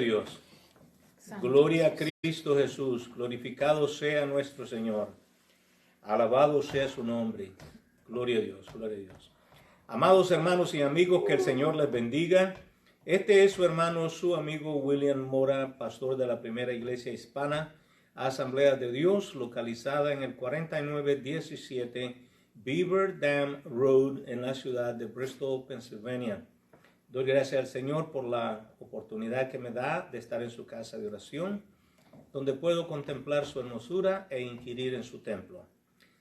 Dios. Gloria a Cristo Jesús, glorificado sea nuestro Señor, alabado sea su nombre. Gloria a Dios, gloria a Dios. Amados hermanos y amigos, que el Señor les bendiga. Este es su hermano, su amigo William Mora, pastor de la Primera Iglesia Hispana, Asamblea de Dios, localizada en el 4917 Beaver Dam Road, en la ciudad de Bristol, Pensilvania. Doy gracias al Señor por la oportunidad que me da de estar en su casa de oración, donde puedo contemplar su hermosura e inquirir en su templo.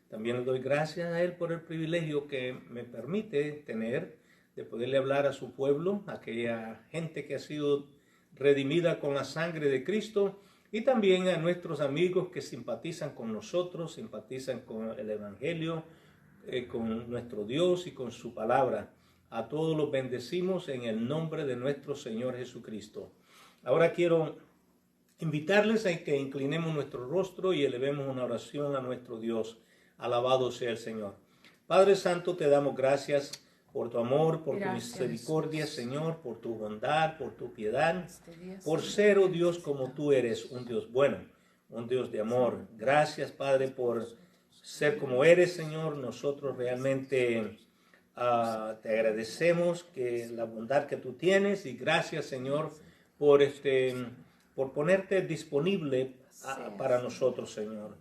También le doy gracias a Él por el privilegio que me permite tener de poderle hablar a su pueblo, a aquella gente que ha sido redimida con la sangre de Cristo, y también a nuestros amigos que simpatizan con nosotros, simpatizan con el Evangelio, con nuestro Dios y con su palabra. A todos los bendecimos en el nombre de nuestro Señor Jesucristo. Ahora quiero invitarles a que inclinemos nuestro rostro y elevemos una oración a nuestro Dios. Alabado sea el Señor. Padre Santo, te damos gracias por tu amor, por tu misericordia, Señor, por tu bondad, por tu piedad, por ser, oh Dios, como tú eres, un Dios bueno, un Dios de amor. Gracias, Padre, por ser como eres, Señor. Nosotros realmente te agradecemos que la bondad que tú tienes, y gracias, Señor, por ponerte disponible para nosotros, Señor.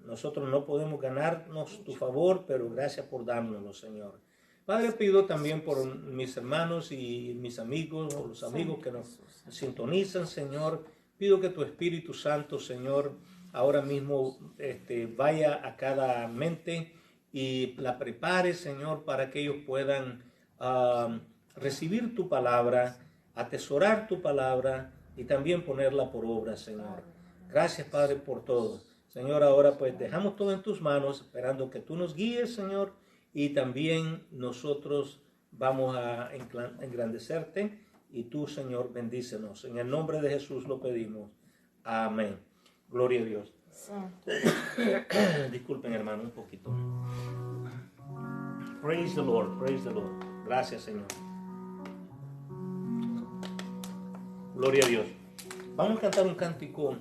Nosotros no podemos ganarnos tu favor, pero gracias por dárnoslo, Señor. Padre, pido también por mis hermanos y mis amigos, o los amigos que nos sintonizan, Señor. Pido que tu Espíritu Santo, Señor, ahora mismo vaya a cada mente y la prepare, Señor, para que ellos puedan recibir tu palabra, atesorar tu palabra y también ponerla por obra, Señor. Gracias, Padre, por todo. Señor, ahora pues dejamos todo en tus manos, esperando que tú nos guíes, Señor, y también nosotros vamos a engrandecerte, y tú, Señor, bendícenos. En el nombre de Jesús lo pedimos. Amén. Gloria a Dios. Disculpen, hermano, un poquito. Praise the Lord, praise the Lord. Gracias, Señor. Gloria a Dios. Vamos a cantar un cántico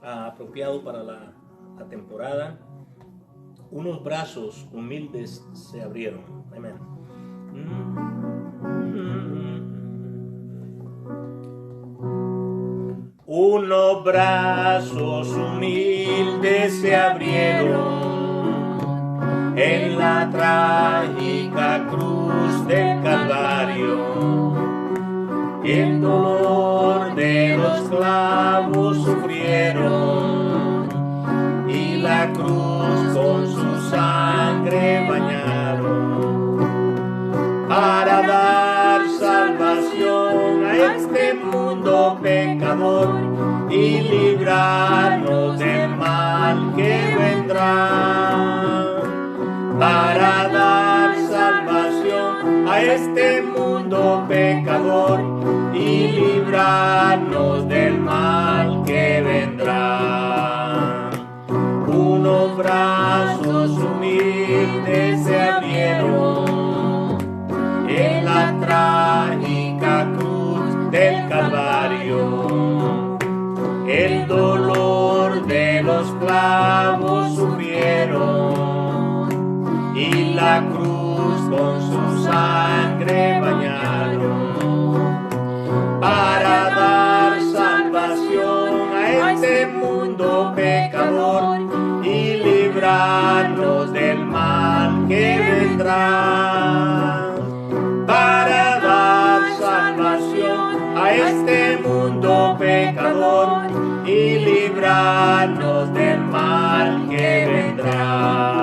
apropiado para la temporada. Unos brazos humildes se abrieron. Amén. Unos brazos humildes se abrieron en la trágica cruz del Calvario. El dolor de los clavos sufrieron y la cruz con su sangre bañaron para dar salvación a este mundo pecador y librarnos del mal que vendrá. Para dar salvación a este mundo pecador y librarnos del mal que vendrá. Unos brazos humildes se abrieron en la trágica cruz del Calvario. El dolor de los clavos sufrieron y la cruz con su sangre bañaron para dar salvación a este mundo pecador y librarnos del mal que vendrá. Para dar salvación a este mundo pecador y librarnos del mal que vendrá.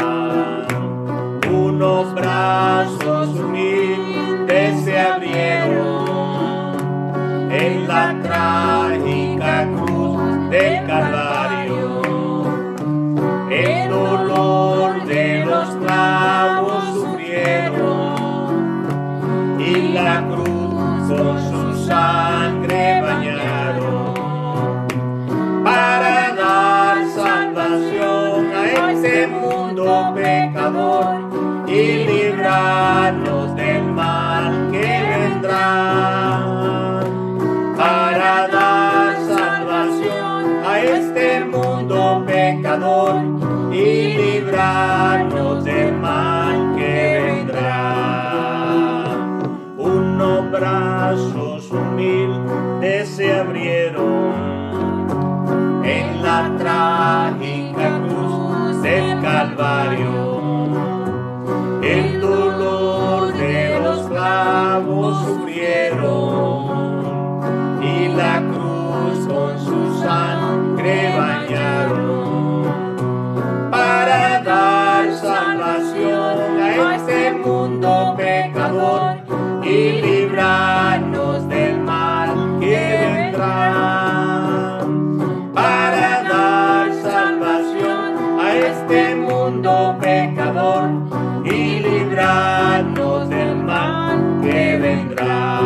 Unos brazos humildes se abrieron en la trágica cruz del Calvario. El dolor de los clavos sufrieron y la cruz con su sangre bañaron para dar salvación a este mundo pecador y librar pecador y librarnos del mal que vendrá. Unos brazos humildes se abrieron en la trágica cruz del Calvario. El dolor de los clavos sufrieron y la cruz con su sangre bañaron para dar salvación a este mundo pecador y librarnos del mal que vendrá. Para dar salvación a este mundo pecador y librarnos del mal que vendrá.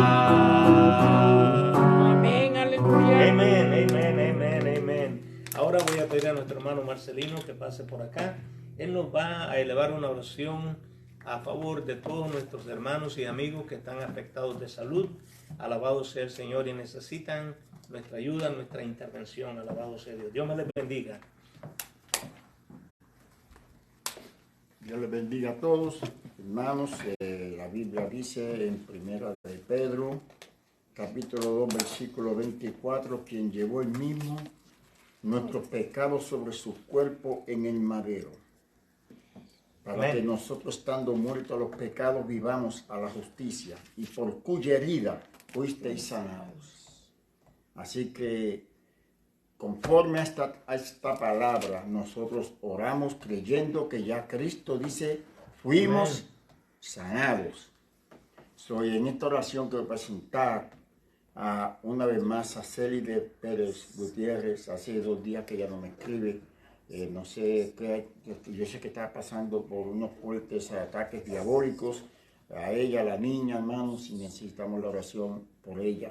Amén, aleluya. Amén, amén, amén, amén. Ahora voy a pedir a nuestro hermano Marcelino que pase por acá. Él nos va a elevar una oración a favor de todos nuestros hermanos y amigos que están afectados de salud. Alabado sea el Señor y necesitan nuestra ayuda, nuestra intervención. Alabado sea Dios. Dios me les bendiga. Dios les bendiga a todos, hermanos. La Biblia dice en Primera de Pedro, capítulo 2, versículo 24, quien llevó el mismo nuestros pecados sobre su cuerpo en el madero, para que nosotros, estando muertos a los pecados, vivamos a la justicia, y por cuya herida fuisteis sanados. Así que, conforme a esta palabra, nosotros oramos creyendo que ya Cristo dice, fuimos sanados. Soy en esta oración quiero presentar una vez más a Celide Pérez Gutiérrez. Hace 2 días que ella no me escribe. No sé, yo sé que está pasando por unos fuertes ataques diabólicos. A ella, a la niña, hermanos, y necesitamos la oración por ella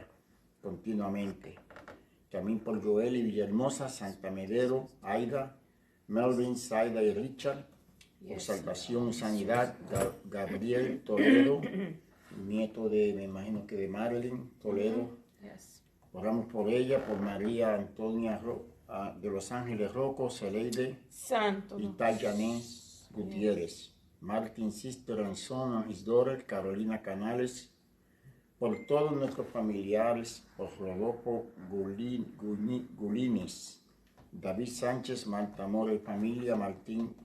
continuamente. También por Joel y Villahermosa, Santa Medero, Aida, Melvin, Saida y Richard, por salvación y sanidad, Gabriel Toledo, nieto de, me imagino que de Marilyn Toledo. Oramos por ella, por María Antonia de Los Ángeles Rocco, Celeide, Santo. y Tayanés Gutiérrez, Martin Sister and Son and his daughter, Carolina Canales, por todos nuestros familiares, por Rodolfo Gulines, David Sánchez, Marta Mora y familia, Martín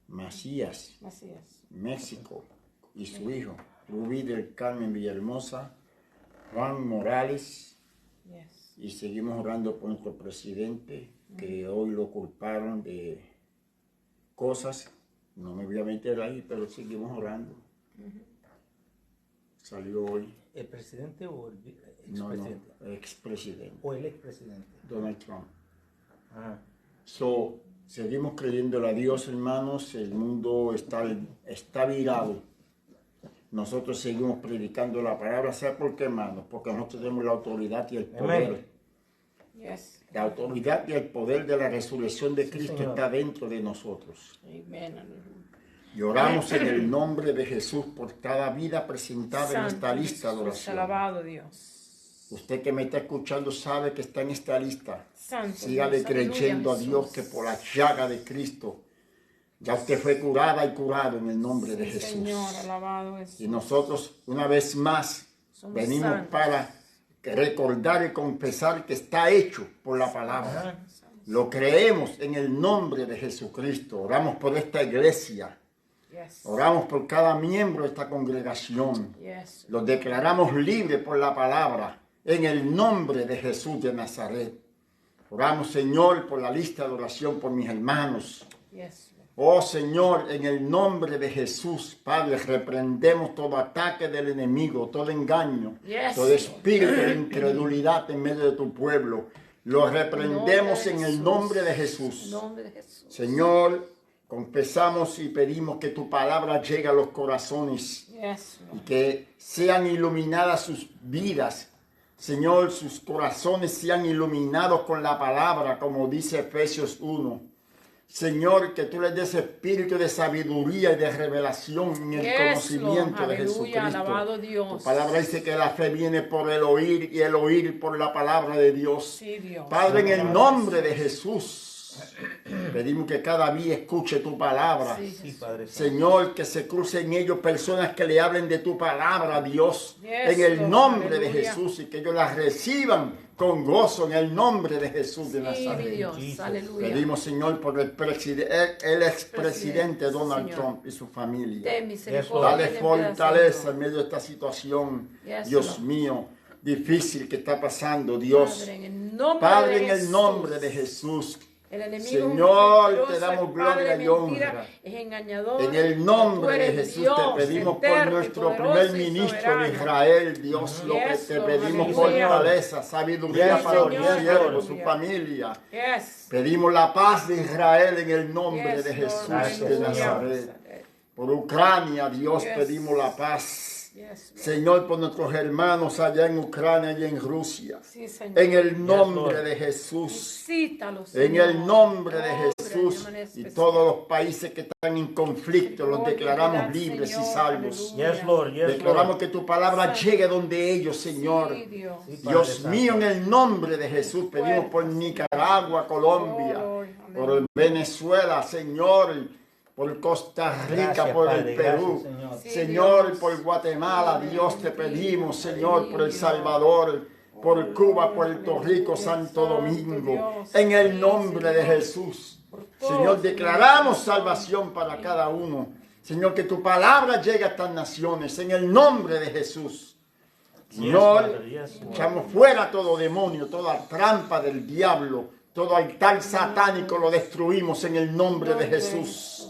Macías, México, y su hijo, Rubí del Carmen Villahermosa, Juan Morales, y seguimos orando por nuestro presidente, que hoy lo culparon de cosas, no me voy a meter ahí, pero seguimos orando. Salió hoy. ¿El presidente o el expresidente? No, expresidente. ¿O el expresidente? Donald Trump. Ajá. Seguimos creyéndole a Dios, hermanos. El mundo está virado. Nosotros seguimos predicando la palabra. ¿Sabe por qué, hermanos? Porque nosotros tenemos la autoridad y el poder. Yes. La autoridad y el poder de la resurrección de Cristo Señor. está dentro de nosotros. Amén, aleluya. Y oramos en el nombre de Jesús por cada vida presentada en esta lista de Jesús, oración. alabado Dios. Usted que me está escuchando sabe que está en esta lista. Santo Sígale Dios, creyendo a aleluya, Dios Jesús. que por la llaga de Cristo ya usted fue curada y curado en el nombre de Jesús. Señor, alabado Jesús. Y nosotros una vez más Somos venimos santos. para recordar y confesar que está hecho por la palabra. Lo creemos en el nombre de Jesucristo. Oramos por esta iglesia. Yes. Oramos por cada miembro de esta congregación. Yes. Los declaramos libres por la palabra en el nombre de Jesús de Nazaret. Oramos, Señor, por la lista de oración por mis hermanos. Yes. Oh, Señor, en el nombre de Jesús, Padre, reprendemos todo ataque del enemigo, todo engaño, Yes. todo espíritu de incredulidad en medio de tu pueblo. Lo reprendemos en el nombre de Jesús. En nombre de Jesús. Señor, confesamos y pedimos que tu palabra llegue a los corazones Yes, y Lord. que sean iluminadas sus vidas. Señor, sus corazones sean iluminados con la palabra, como dice Efesios 1. Señor, que tú les des espíritu de sabiduría y de revelación en el Yes, conocimiento Lord. de Aleluya, Jesucristo. alabado Dios. Tu palabra dice que la fe viene por el oír y el oír por la palabra de Dios. Sí, Dios. Padre, en el Alabado nombre de Jesús. Jesús, pedimos que cada día escuche tu palabra. Sí, Sí, Jesús. Padre Santo. Señor, que se crucen ellos personas que le hablen de tu palabra, Dios, Yes, en el Lord. nombre de Aleluya. Jesús, y que ellos las reciban con gozo en el nombre de Jesús de Sí, mi Nazaret. Dios. Jesus. Aleluya. Pedimos, Señor, por el expresidente Donald Señor. Trump y su familia. Ten misericordia. Dale ten fortaleza piedad, en medio de esta situación, Yes, Dios Lord. mío, difícil que está pasando, Señor. Dios. Padre, en el nombre Padre, de en el Jesús. nombre de Jesús, El enemigo Señor, es un te damos mentiroso, es padre gloria y de mentira, honra. es engañador. en el Tú nombre de eres Jesús Dios, te pedimos por eterno y nuestro poderoso primer y ministro de soberano. Israel, Dios, lo que Yes, te Lord, pedimos aleluya. fortaleza, sabiduría Yes, para Lord, tu yes, siervo, Lord. su familia. Yes. Pedimos la paz de Israel en el nombre Yes, de Lord, Jesús de aleluya. Nazaret. Por Ucrania, Dios, Yes. pedimos la paz. Yes, Lord. Señor, por nuestros hermanos allá en Ucrania y en Rusia. Sí, Señor. En el nombre Lord. de Jesús. Visítalos, En Señor. el nombre de Obra Jesús de manera y especial. todos los países que están en conflicto, los Gloria, declaramos piedad, libres y Señor, salvos. aleluya. Yes, Lord. Yes, Declaramos Lord. que tu palabra Santo. llegue donde ellos, Señor. Sí, Dios. Sí, Padre Dios Santo. mío, en el nombre de Jesús, pedimos por Nicaragua, Colombia, Oh, Lord, por amén. Venezuela, Señor, por Costa Rica, Gracias, por Padre, el Perú. gracias, Señor. Sí, Señor, Dios. por Guatemala, Amén. Dios, te pedimos, Señor, por El Aleluya. Salvador, por Oh, Cuba, Lord, Puerto aleluya. Rico, Santo Santo Domingo, Dios. en el Sí, nombre de Señor. Jesús. Por todo, Señor, declaramos Señor. salvación para cada uno. Señor, que tu palabra llegue a estas naciones, en el nombre de Jesús. Señor, Father, yes, Lord. echamos fuera todo demonio, toda trampa del diablo, todo altar satánico lo destruimos en el nombre de Jesús.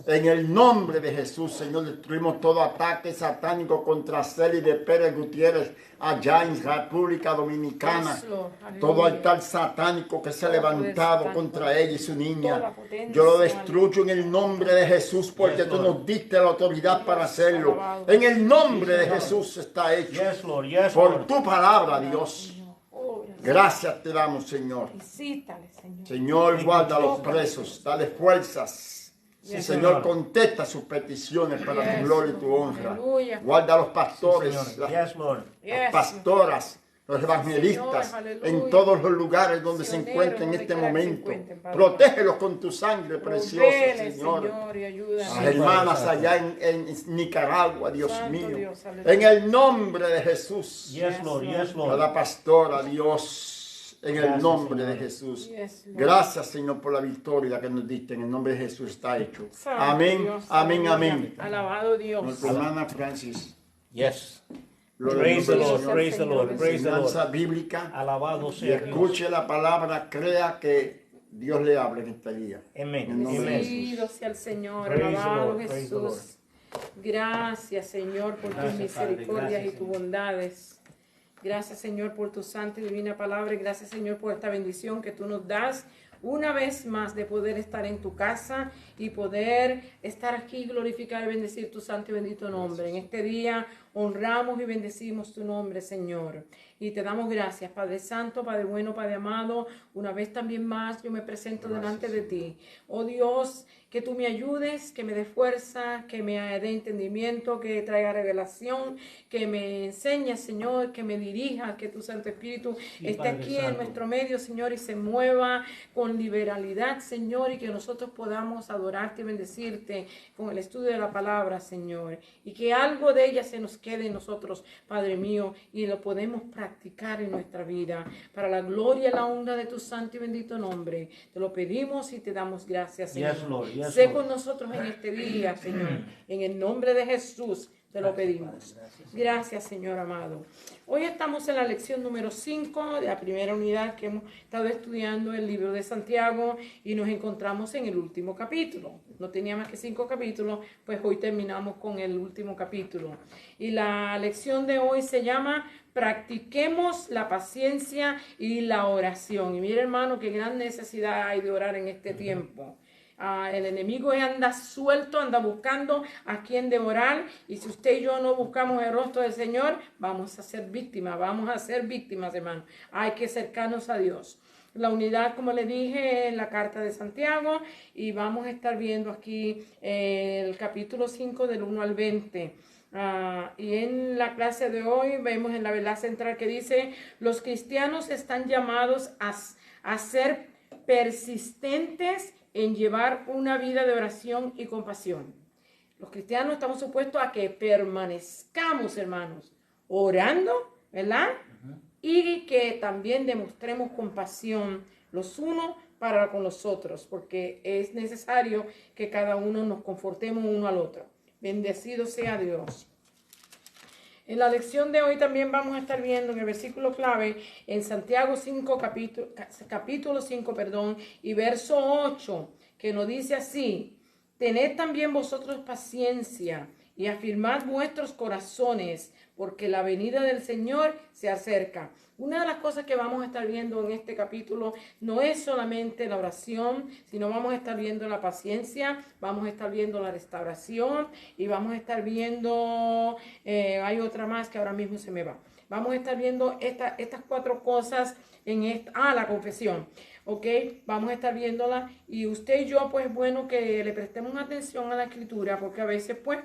En el nombre de Jesús, Señor, destruimos todo ataque satánico contra Celi de Pérez Gutiérrez allá en República Dominicana. Yes, Lord. Aleluya. Todo altar satánico que se ha Todo poder levantado satánico. contra ella y su niña. Toda potencia, Yo lo destruyo en el nombre de Jesús porque Yes, tú Lord. nos diste la autoridad para hacerlo. alabado. En el nombre de Señor. Jesús está hecho. Yes, Lord. Yes, Por Lord. tu palabra, Dios. Oh, Gracias te damos, Señor. visítale, Señor. Señor, guarda a los presos, dale fuerzas. Sí, Yes, Señor, Lord. contesta sus peticiones para Yes, tu gloria y tu Lord. honra. Aleluya. Guarda a los Sí, pastores, Señor. las Yes, Lord. Yes, pastoras, los evangelistas, Señor, aleluya. en todos los lugares donde se Misioneros, encuentren en donde este quiera que se momento. encuentren, Padre. Protégelos con tu sangre preciosa, Provele, Señor. y ayúdanos. Las Sí, hermanas Padre allá en Nicaragua, Dios Santo mío. Dios, aleluya. En el nombre de Jesús. Yes, Lord. Yes, Lord. Cada pastora, Dios, en el Gracias, nombre de Señor. Jesús. Yes, Lord. Gracias, Señor, por la victoria que nos diste. En el nombre de Jesús está hecho. Santo Amén, Dios, amén, aleluya. amén. Alabado Dios. Nuestra hermana Francis. Yes. Gloria Praise the al nombre del Lord. Señor. Praise the Lord. Praise the Lord. Enseñanza bíblica. Alabado Y sea Dios. escuche la palabra, crea que Dios le habla en este día. Amén. En el nombre de Amén. Jesús. Bendecido sea el Señor, Praise the alabado Lord, praise the Lord. Jesús. Gracias, Señor, por tus Gracias, Padre, misericordias gracias, y tus Señor. bondades. Gracias, Señor, por tu santa y divina palabra. Y gracias, Señor, por esta bendición que tú nos das una vez más de poder estar en tu casa y poder estar aquí, glorificar y bendecir tu santo y bendito nombre. En este día honramos y bendecimos tu nombre, Señor. Y te damos gracias, Padre Santo, Padre bueno, Padre amado. Una vez también más yo me presento delante de ti. Oh Dios, que tú me ayudes, que me dé fuerza, que me dé entendimiento, que traiga revelación, que me enseñe, Señor, que me dirija, que tu Santo Espíritu esté Padre aquí en Santo. nuestro medio, Señor, y se mueva con liberalidad, Señor, y que nosotros podamos adorarte y bendecirte con el estudio de la palabra, Señor, y que algo de ella se nos quede en nosotros, Padre mío, y lo podemos practicar en nuestra vida, para la gloria y la honra de tu santo y bendito nombre. Te lo pedimos y te damos gracias, Señor. Yes, Lord. Yes, Sé Lord. con nosotros en este día, Señor, en el nombre de Jesús. Te lo pedimos. Gracias, Señor amado. Hoy estamos en la lección número 5 de la primera unidad que hemos estado estudiando el libro de Santiago y nos encontramos en el último capítulo. No tenía más que 5 capítulos, pues hoy terminamos con el último capítulo. Y la lección de hoy se llama Practiquemos la paciencia y la oración. Y mire, hermano, qué gran necesidad hay de orar en este tiempo. El enemigo anda suelto, anda buscando a quien devorar, y si usted y yo no buscamos el rostro del Señor, vamos a ser víctimas, hermano. Hay que acercarnos a Dios. la unidad, como le dije, en la carta de Santiago, y vamos a estar viendo aquí el capítulo 5 del 1 al 20. Y en la clase de hoy vemos en la verdad central que dice, los cristianos están llamados a ser persistentes en llevar una vida de oración y compasión. Los cristianos estamos supuestos a que permanezcamos, hermanos, orando, ¿verdad? Y que también demostremos compasión los unos para con los otros, porque es necesario que cada uno nos confortemos uno al otro. Bendecido sea Dios. En la lección de hoy también vamos a estar viendo en el versículo clave en Santiago 5, capítulo 5, y verso 8, que nos dice así: tened también vosotros paciencia y afirmad vuestros corazones, porque la venida del Señor se acerca. Una de las cosas que vamos a estar viendo en este capítulo no es solamente la oración, sino vamos a estar viendo la paciencia, vamos a estar viendo la restauración y vamos a estar viendo, hay otra más que ahora mismo se me va. Vamos a estar viendo estas 4 cosas en la confesión. Ok, vamos a estar viéndola, y usted y yo, pues bueno, que le prestemos atención a la escritura, porque a veces pues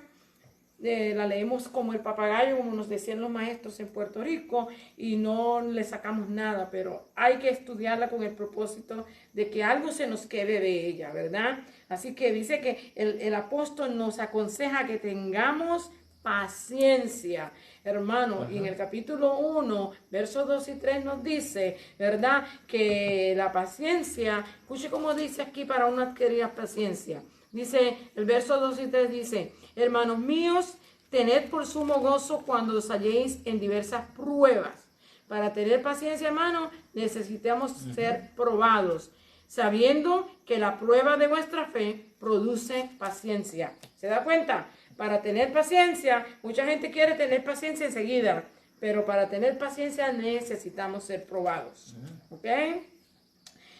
la leemos como el papagayo, como nos decían los maestros en Puerto Rico, y no le sacamos nada, pero hay que estudiarla con el propósito de que algo se nos quede de ella, ¿verdad? Así que dice que el apóstol nos aconseja que tengamos paciencia, hermano. Y en el capítulo 1, versos 2 y 3 nos dice, ¿verdad? Que la paciencia, escuche cómo dice aquí para una adquirida paciencia. Dice, el verso 2 y 3 dice, hermanos míos, tened por sumo gozo cuando os halléis en diversas pruebas. Para tener paciencia, hermano, necesitamos ser probados, sabiendo que la prueba de vuestra fe produce paciencia. ¿Se da cuenta? Para tener paciencia, mucha gente quiere tener paciencia enseguida, pero para tener paciencia necesitamos ser probados. ¿Ok?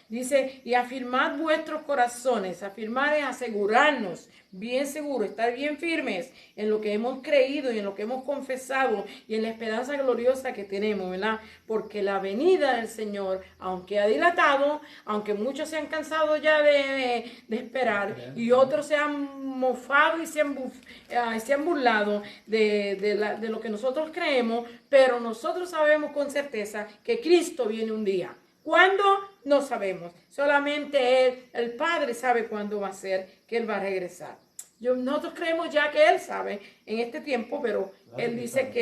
Dice, y afirmad vuestros corazones. Afirmar es asegurarnos, bien seguros, estar bien firmes en lo que hemos creído y en lo que hemos confesado y en la esperanza gloriosa que tenemos, ¿verdad? Porque la venida del Señor, aunque ha dilatado, aunque muchos se han cansado ya de esperar y otros se han mofado y se han burlado de lo que nosotros creemos, pero nosotros sabemos con certeza que Cristo viene un día. ¿Cuándo? No sabemos. Solamente el Padre sabe cuándo va a ser que Él va a regresar. Nosotros creemos ya que Él sabe en este tiempo, pero Él dice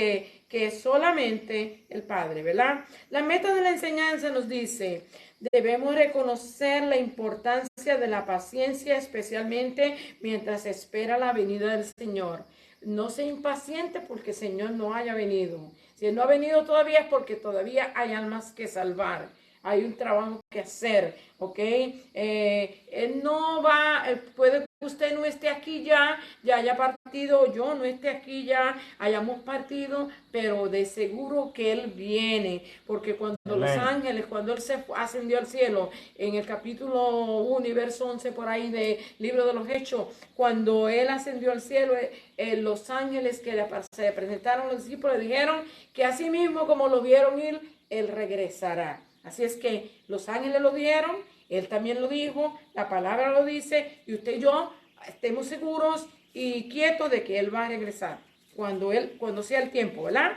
que solamente el Padre, ¿verdad? La meta de la enseñanza nos dice, debemos reconocer la importancia de la paciencia, especialmente mientras espera la venida del Señor. No sea impaciente porque el Señor no haya venido. Si Él no ha venido todavía es porque todavía hay almas que salvar. Hay un trabajo que hacer, ¿ok? Él no va, puede que usted no esté aquí ya haya partido, yo no esté aquí ya, hayamos partido, pero de seguro que Él viene, porque cuando los ángeles, cuando Él se ascendió al cielo, en el capítulo 1 y verso 11 por ahí del libro de los Hechos, cuando Él ascendió al cielo, los ángeles que se presentaron a los discípulos dijeron que así mismo como lo vieron ir, Él regresará. Así es que los ángeles lo dijeron, Él también lo dijo, la palabra lo dice, y usted y yo estemos seguros y quietos de que Él va a regresar cuando sea el tiempo, ¿verdad?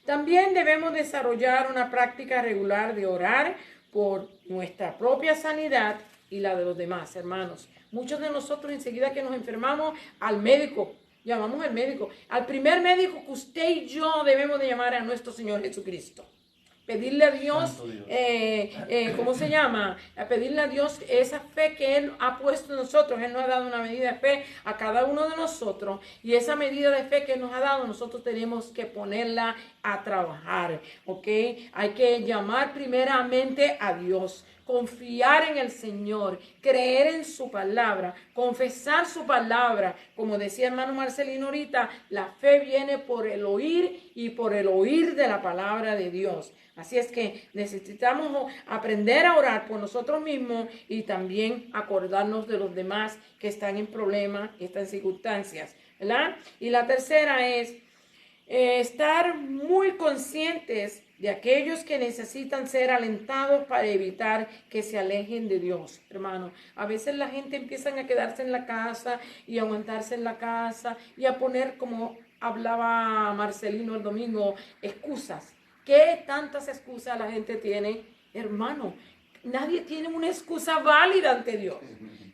También debemos desarrollar una práctica regular de orar por nuestra propia sanidad y la de los demás, hermanos. Muchos de nosotros enseguida que nos enfermamos, al médico, llamamos al médico. Al primer médico que usted y yo debemos de llamar a nuestro Señor Jesucristo. Pedirle a Dios, ¿cómo se llama? A pedirle a Dios esa fe que Él ha puesto en nosotros. Él nos ha dado una medida de fe a cada uno de nosotros. Y esa medida de fe que Él nos ha dado, nosotros tenemos que ponerla a trabajar. ¿Ok? Hay que llamar primeramente a Dios. Confiar en el Señor, creer en su palabra, confesar su palabra. Como decía hermano Marcelino ahorita, la fe viene por el oír y por el oír de la palabra de Dios. Así es que necesitamos aprender a orar por nosotros mismos y también acordarnos de los demás que están en problemas, que están en circunstancias, ¿verdad? Y la tercera es estar muy conscientes de aquellos que necesitan ser alentados para evitar que se alejen de Dios, hermano. A veces la gente empieza a quedarse en la casa y a aguantarse en la casa y a poner, como hablaba Marcelino el domingo, excusas. ¿Qué tantas excusas la gente tiene, hermano? Nadie tiene una excusa válida ante Dios.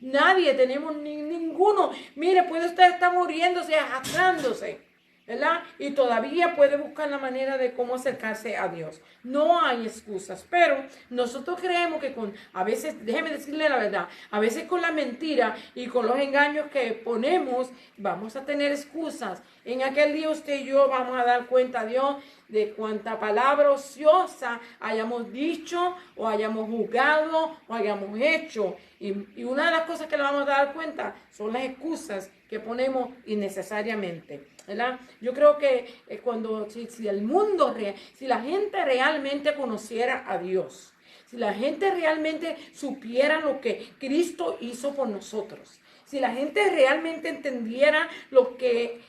Nadie tenemos ninguno. Mire, puede usted estar muriéndose, arrastrándose, ¿verdad? Y todavía puede buscar la manera de cómo acercarse a Dios. No hay excusas, pero nosotros creemos que a veces, déjeme decirle la verdad, a veces con la mentira y con los engaños que ponemos, vamos a tener excusas. En aquel día usted y yo vamos a dar cuenta a Dios de cuánta palabra ociosa hayamos dicho o hayamos juzgado o hayamos hecho. Y una de las cosas que le vamos a dar cuenta son las excusas que ponemos innecesariamente, ¿verdad? Yo creo que si el mundo, si la gente realmente conociera a Dios, si la gente realmente supiera lo que Cristo hizo por nosotros, si la gente realmente entendiera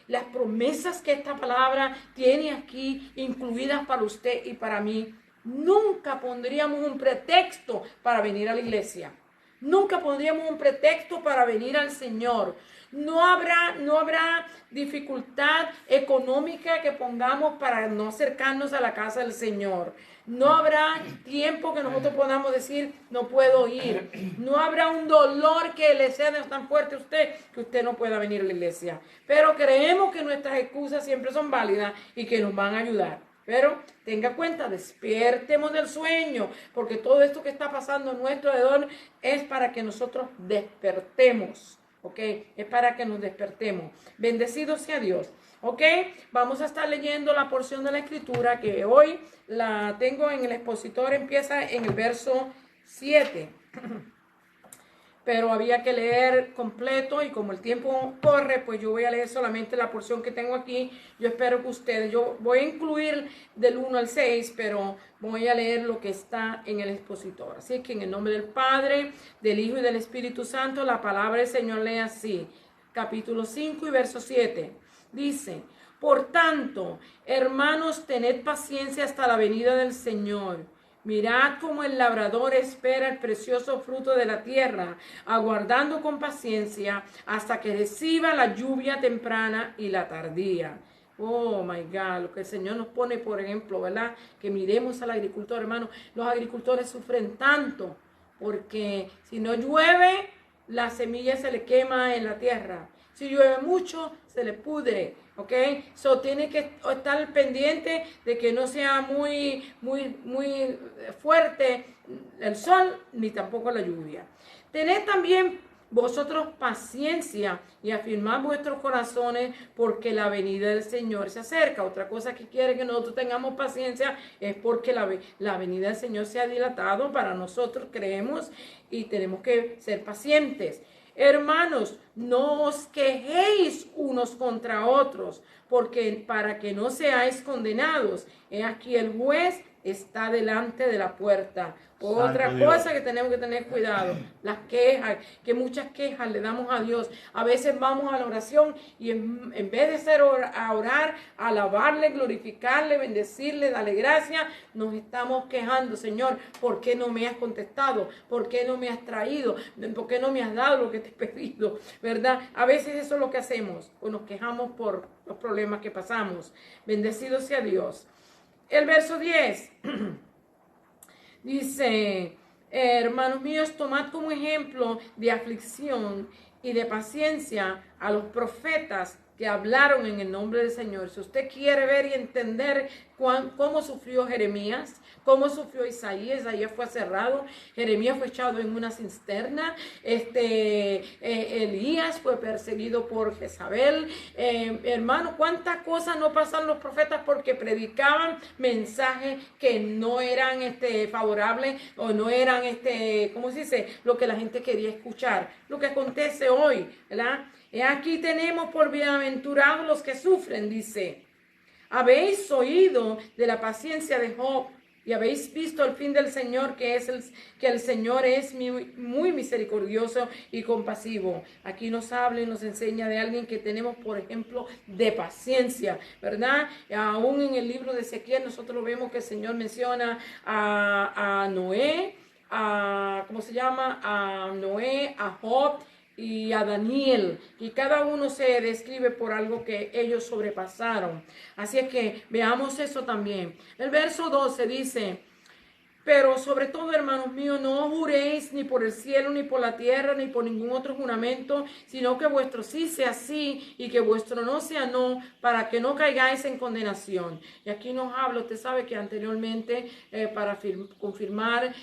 las promesas que esta palabra tiene aquí incluidas para usted y para mí, nunca pondríamos un pretexto para venir a la iglesia. Nunca pondríamos un pretexto para venir al Señor. No habrá dificultad económica que pongamos para no acercarnos a la casa del Señor. No habrá tiempo que nosotros podamos decir, no puedo ir. No habrá un dolor que le sea tan fuerte a usted que usted no pueda venir a la iglesia. Pero creemos que nuestras excusas siempre son válidas y que nos van a ayudar. Pero tenga cuenta, despiértemos del sueño, porque todo esto que está pasando a nuestro alrededor es para que nosotros despertemos, ¿ok? Es para que nos despertemos. Bendecido sea Dios, ¿ok? Vamos a estar leyendo la porción de la Escritura que hoy la tengo en el expositor, empieza en el verso 7. Pero había que leer completo y como el tiempo corre, pues yo voy a leer solamente la porción que tengo aquí. Yo espero que ustedes, yo voy a incluir del 1 al 6, pero voy a leer lo que está en el expositor. Así que en el nombre del Padre, del Hijo y del Espíritu Santo, la palabra del Señor lee así. Capítulo 5 y verso 7. Dice, por tanto, hermanos, tened paciencia hasta la venida del Señor. Mirad cómo el labrador espera el precioso fruto de la tierra, aguardando con paciencia hasta que reciba la lluvia temprana y la tardía. Oh, my God, lo que el Señor nos pone, por ejemplo, ¿verdad? Que miremos al agricultor, hermano. Los agricultores sufren tanto porque si no llueve, la semilla se le quema en la tierra. Si llueve mucho, se le pudre. ¿Ok? So tiene que estar pendiente de que no sea muy fuerte el sol ni tampoco la lluvia. Tened también vosotros paciencia y afirmad vuestros corazones porque la venida del Señor se acerca. Otra cosa que quiere que nosotros tengamos paciencia es porque la venida del Señor se ha dilatado para nosotros, creemos, y tenemos que ser pacientes. Hermanos, no os quejéis unos contra otros, porque para que no seáis condenados, he aquí el juez está delante de la puerta. Otra cosa que tenemos que tener cuidado, las quejas, que muchas quejas le damos a Dios. A veces vamos a la oración y en vez de ser a orar, alabarle, glorificarle, bendecirle, darle gracias, nos estamos quejando. Señor, ¿por qué no me has contestado? ¿Por qué no me has traído? ¿Por qué no me has dado lo que te he pedido? ¿Verdad? A veces eso es lo que hacemos, o nos quejamos por los problemas que pasamos. Bendecido sea Dios. El verso 10 dice, hermanos míos, tomad como ejemplo de aflicción y de paciencia a los profetas que hablaron en el nombre del Señor. Si usted quiere ver y entender cómo sufrió Jeremías, cómo sufrió Isaías fue aserrado, Jeremías fue echado en una cisterna, Elías fue perseguido por Jezabel. Hermano, cuántas cosas no pasan los profetas porque predicaban mensajes que no eran favorables o no eran, ¿cómo se dice? Lo que la gente quería escuchar. Lo que acontece hoy, ¿verdad? Aquí tenemos por bienaventurados los que sufren, dice. Habéis oído de la paciencia de Job Y habéis visto el fin del Señor, que el Señor es muy misericordioso y compasivo. Aquí nos habla y nos enseña de alguien que tenemos, por ejemplo, de paciencia, ¿verdad? Aún en el libro de Ezequiel nosotros vemos que el Señor menciona a Noé, ¿cómo se llama? A Noé, a Job y a Daniel, y cada uno se describe por algo que ellos sobrepasaron. Así es que veamos eso también. El verso 12 dice: pero sobre todo, hermanos míos, no juréis ni por el cielo, ni por la tierra, ni por ningún otro juramento, sino que vuestro sí sea sí y que vuestro no sea no, para que no caigáis en condenación. Y aquí nos habla, usted sabe que anteriormente para confirmar,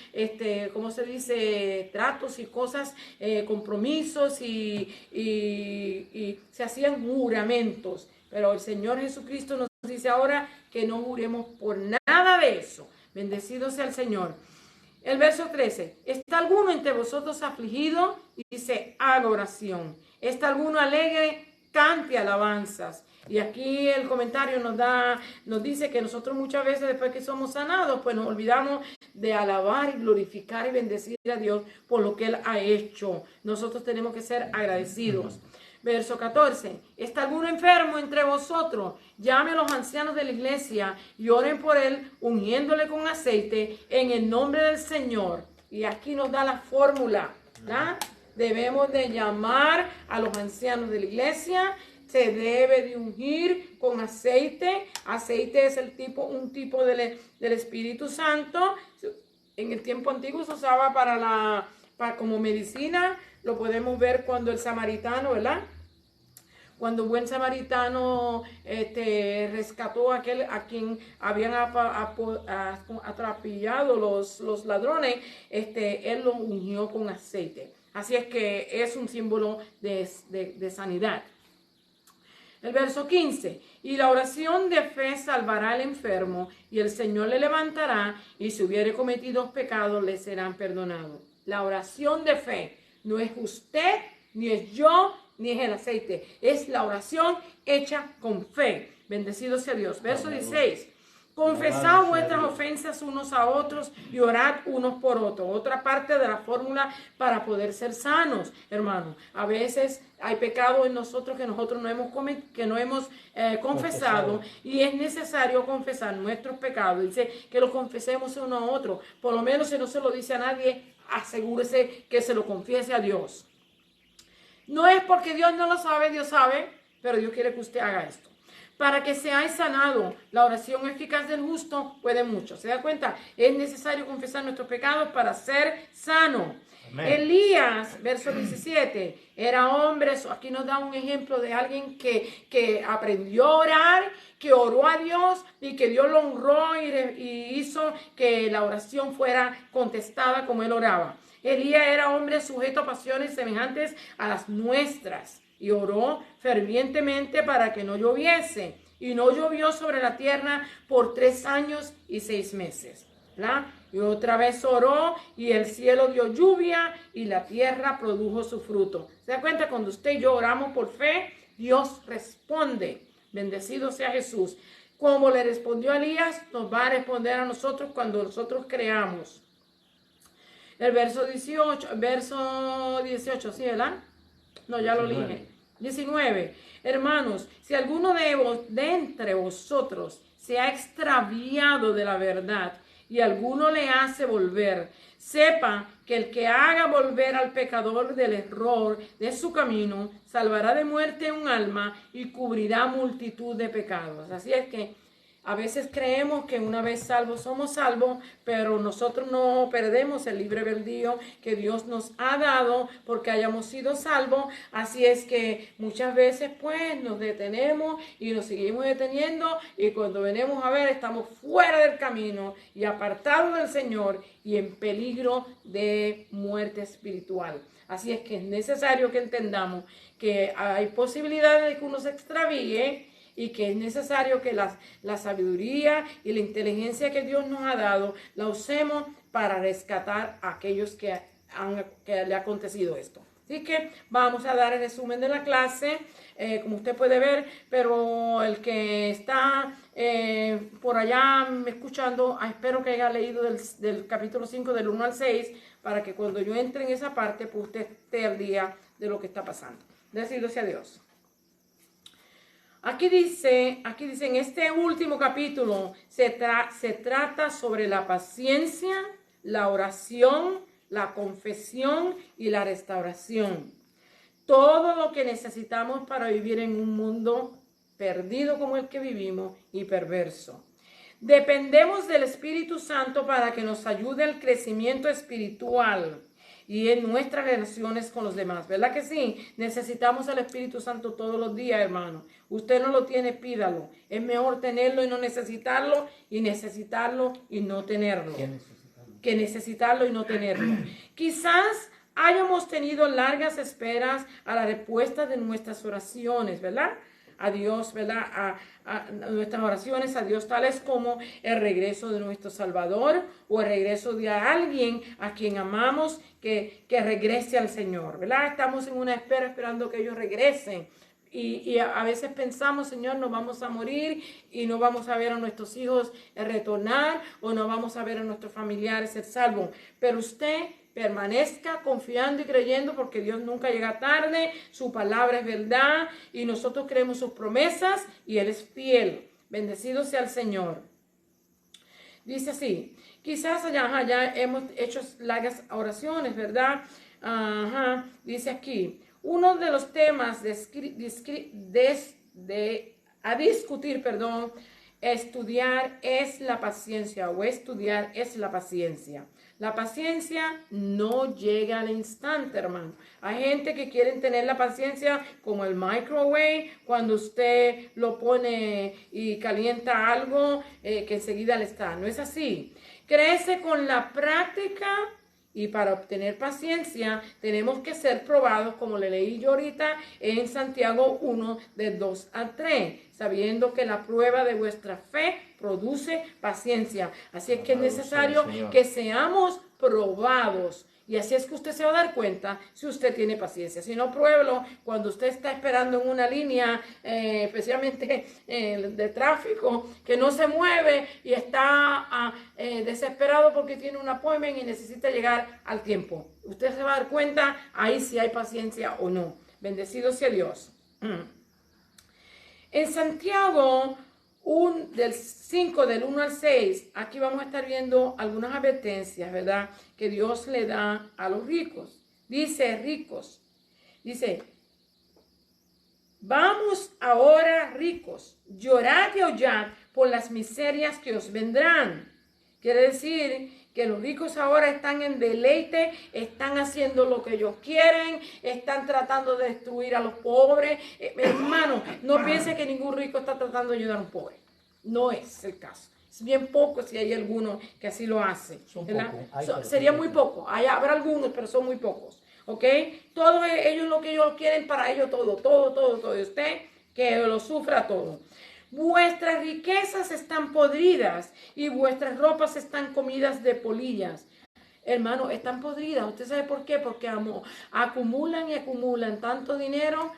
¿cómo se dice? Tratos y cosas, compromisos y se hacían juramentos. Pero el Señor Jesucristo nos dice ahora que no juremos por nada de eso. Bendecido sea el Señor. El verso 13. ¿Está alguno entre vosotros afligido? Y dice, haga oración. ¿Está alguno alegre? Cante alabanzas. Y aquí el comentario nos dice que nosotros muchas veces después que somos sanados, pues nos olvidamos de alabar y glorificar y bendecir a Dios por lo que Él ha hecho. Nosotros tenemos que ser agradecidos. Verso 14. ¿Está alguno enfermo entre vosotros? Llame a los ancianos de la iglesia y oren por él, ungiéndole con aceite en el nombre del Señor. Y aquí nos da la fórmula, ¿verdad? Debemos de llamar a los ancianos de la iglesia. Se debe de ungir con aceite. Aceite es un tipo del Espíritu Santo. En el tiempo antiguo se usaba como medicina. Lo podemos ver cuando el samaritano, ¿verdad? Cuando un buen samaritano rescató a quien habían atrapillado los ladrones, él lo ungió con aceite. Así es que es un símbolo de sanidad. El verso 15. Y la oración de fe salvará al enfermo, y el Señor le levantará, y si hubiere cometido pecados, le serán perdonados. La oración de fe no es usted, ni es yo, ni es el aceite. Es la oración hecha con fe. Bendecido sea Dios. Verso 16. Confesad vuestras ofensas unos a otros y orad unos por otros. Otra parte de la fórmula para poder ser sanos, hermanos. A veces hay pecado en nosotros que nosotros no hemos confesado, y es necesario confesar nuestros pecados. Dice que los confesemos uno a otro. Por lo menos si no se lo dice a nadie, asegúrese que se lo confiese a Dios. No es porque Dios no lo sabe, Dios sabe, pero Dios quiere que usted haga esto. Para que seáis sanado, la oración eficaz del justo puede mucho. ¿Se da cuenta? Es necesario confesar nuestros pecados para ser sano. Amén. Elías, verso 17, era hombre. Aquí nos da un ejemplo de alguien que aprendió a orar, que oró a Dios y que Dios lo honró y hizo que la oración fuera contestada como él oraba. Elías era hombre sujeto a pasiones semejantes a las nuestras y oró fervientemente para que no lloviese. Y no llovió sobre la tierra por 3 años y 6 meses. ¿Verdad? Y otra vez oró y el cielo dio lluvia y la tierra produjo su fruto. ¿Se da cuenta? Cuando usted y yo oramos por fe, Dios responde. Bendecido sea Jesús. Como le respondió a Elías, nos va a responder a nosotros cuando nosotros creamos. El verso 18, ¿sí, verdad? No, ya 19. Lo dije. 19. Hermanos, si alguno de entre vosotros se ha extraviado de la verdad y alguno le hace volver, sepa que el que haga volver al pecador del error de su camino, salvará de muerte un alma y cubrirá multitud de pecados. Así es que a veces creemos que una vez salvos somos salvos, pero nosotros no perdemos el libre albedrío que Dios nos ha dado porque hayamos sido salvos. Así es que muchas veces pues nos detenemos y nos seguimos deteniendo, y cuando venimos a ver estamos fuera del camino y apartados del Señor y en peligro de muerte espiritual. Así es que es necesario que entendamos que hay posibilidades de que uno se extravíe, y que es necesario que la sabiduría y la inteligencia que Dios nos ha dado la usemos para rescatar a aquellos que le ha acontecido esto. Así que vamos a dar el resumen de la clase, como usted puede ver, pero el que está por allá escuchando, espero que haya leído del capítulo 5 del 1 al 6, para que cuando yo entre en esa parte, pues usted esté al día de lo que está pasando. Bendito sea Dios. Aquí dice, en este último capítulo se trata sobre la paciencia, la oración, la confesión y la restauración. Todo lo que necesitamos para vivir en un mundo perdido como el que vivimos y perverso. Dependemos del Espíritu Santo para que nos ayude al crecimiento espiritual y en nuestras relaciones con los demás. ¿Verdad que sí? Necesitamos al Espíritu Santo todos los días, hermano. Usted no lo tiene, pídalo. Es mejor tenerlo y no necesitarlo, y necesitarlo y no tenerlo. Que necesitarlo y no tenerlo. Quizás hayamos tenido largas esperas a la respuesta de nuestras oraciones, ¿verdad? A Dios, ¿verdad? A nuestras oraciones a Dios, tales como el regreso de nuestro Salvador o el regreso de alguien a quien amamos que regrese al Señor, ¿verdad? Estamos en una espera esperando que ellos regresen. Y a veces pensamos, Señor, nos vamos a morir y no vamos a ver a nuestros hijos retornar o no vamos a ver a nuestros familiares ser salvos. Pero usted permanezca confiando y creyendo, porque Dios nunca llega tarde, su palabra es verdad y nosotros creemos sus promesas y Él es fiel. Bendecido sea el Señor. Dice así, quizás ya hemos hecho largas oraciones, ¿verdad? Dice aquí, uno de los temas estudiar es la paciencia, o estudiar es la paciencia. La paciencia no llega al instante, hermano. Hay gente que quiere tener la paciencia como el microwave, cuando usted lo pone y calienta algo, que enseguida le está. No es así. Crece con la práctica. Y para obtener paciencia tenemos que ser probados, como le leí yo ahorita en Santiago 1, de 2 a 3, sabiendo que la prueba de vuestra fe produce paciencia. Así es que es necesario que seamos probados. Y así es que usted se va a dar cuenta si usted tiene paciencia. Si no, pruébelo cuando usted está esperando en una línea, especialmente de tráfico, que no se mueve y está desesperado porque tiene un appointment y necesita llegar al tiempo. Usted se va a dar cuenta ahí si hay paciencia o no. Bendecido sea Dios. En Santiago del 5, del 1 al 6, aquí vamos a estar viendo algunas advertencias, ¿verdad?, que Dios le da a los ricos. Dice, ricos, dice, vamos ahora ricos, llorad y aullad por las miserias que os vendrán. Quiere decir que los ricos ahora están en deleite, están haciendo lo que ellos quieren, están tratando de destruir a los pobres. Hermano, no piense que ningún rico está tratando de ayudar a un pobre. No es el caso. Es bien poco si hay alguno que así lo hace. Sería muy poco. Habrá algunos, pero son muy pocos. ¿Ok? Todos ellos lo que ellos quieren para ellos todo. Y usted que lo sufra todo. Vuestras riquezas están podridas y vuestras ropas están comidas de polillas. Hermano, están podridas. ¿Usted sabe por qué? Porque acumulan y acumulan tanto dinero.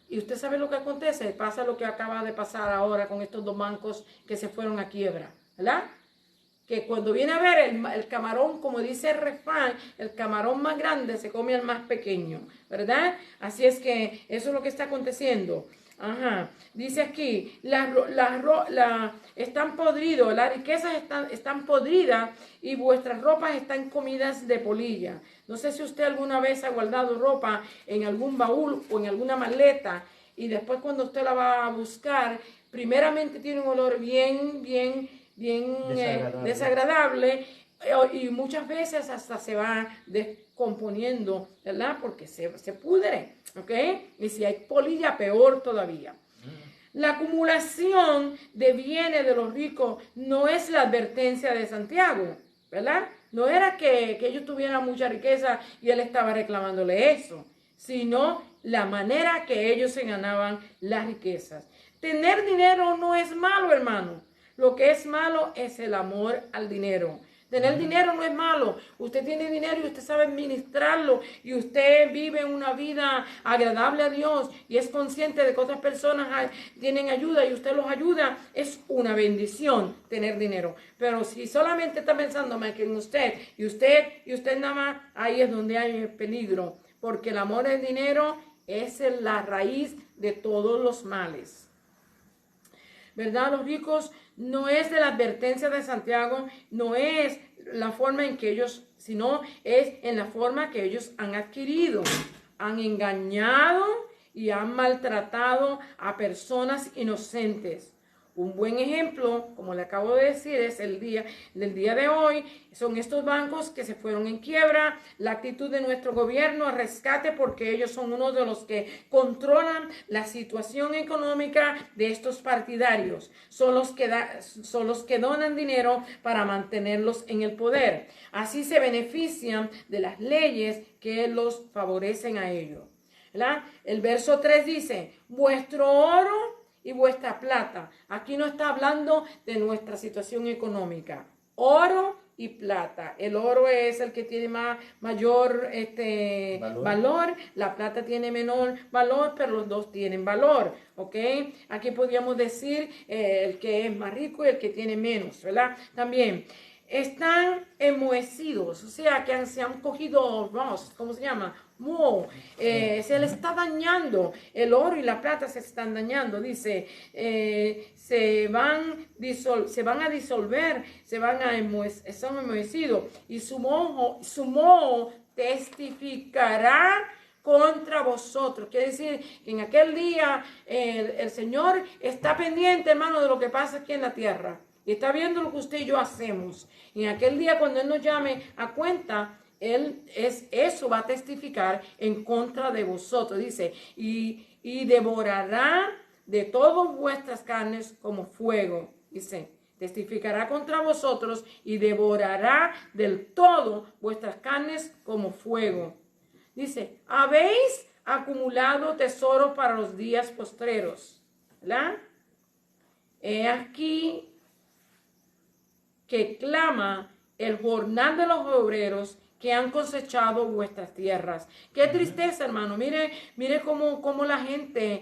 Y usted sabe lo que acontece. Pasa lo que acaba de pasar ahora con estos dos bancos que se fueron a quiebra, ¿verdad? Que cuando viene a ver el camarón, como dice el refrán, el camarón más grande se come al más pequeño, ¿verdad? Así es que eso es lo que está aconteciendo. Dice aquí, están podridos, las riquezas están podridas y vuestras ropas están comidas de polilla. No sé si usted alguna vez ha guardado ropa en algún baúl o en alguna maleta y después cuando usted la va a buscar, primeramente tiene un olor bien desagradable y muchas veces hasta se va descomponiendo, ¿verdad? Porque se pudre, ¿ok? Y si hay polilla, peor todavía. La acumulación de bienes de los ricos no es la advertencia de Santiago, ¿verdad? No era que ellos tuvieran mucha riqueza y él estaba reclamándole eso, sino la manera que ellos se ganaban las riquezas. Tener dinero no es malo, hermano. Lo que es malo es el amor al dinero. Tener dinero no es malo. Usted tiene dinero y usted sabe administrarlo y usted vive una vida agradable a Dios y es consciente de que otras personas tienen ayuda y usted los ayuda. Es una bendición tener dinero. Pero si solamente está pensando más que en usted y usted nada más, ahí es donde hay peligro. Porque el amor al dinero es la raíz de todos los males. ¿Verdad? Los ricos no es de la advertencia de Santiago, no es la forma en que ellos, sino es en la forma que ellos han adquirido. Han engañado y han maltratado a personas inocentes. Un buen ejemplo, como le acabo de decir, es el día de hoy. Son estos bancos que se fueron en quiebra. La actitud de nuestro gobierno al rescate, porque ellos son uno de los que controlan la situación económica de estos partidarios. Son los que donan dinero para mantenerlos en el poder. Así se benefician de las leyes que los favorecen a ellos. ¿Verdad? El verso 3 dice, vuestro oro y vuestra plata. Aquí no está hablando de nuestra situación económica. Oro y plata. El oro es el que tiene mayor valor. La plata tiene menor valor, pero los dos tienen valor. ¿Ok? Aquí podríamos decir el que es más rico y el que tiene menos, ¿verdad? También están enmohecidos, o sea, que se han cogido, ¿cómo se llama? Se le está dañando, el oro y la plata se están dañando, dice, se van a disolver, están enmohecidos, y su moho testificará contra vosotros. Quiere decir que en aquel día el Señor está pendiente, hermano, de lo que pasa aquí en la tierra. Y está viendo lo que usted y yo hacemos. Y en aquel día cuando Él nos llame a cuenta, eso va a testificar en contra de vosotros. Dice, y devorará de todas vuestras carnes como fuego. Dice, testificará contra vosotros y devorará del todo vuestras carnes como fuego. Dice, habéis acumulado tesoros para los días postreros. ¿Verdad? He aquí que clama el jornal de los obreros que han cosechado vuestras tierras. Qué tristeza, hermano. Mire cómo la gente,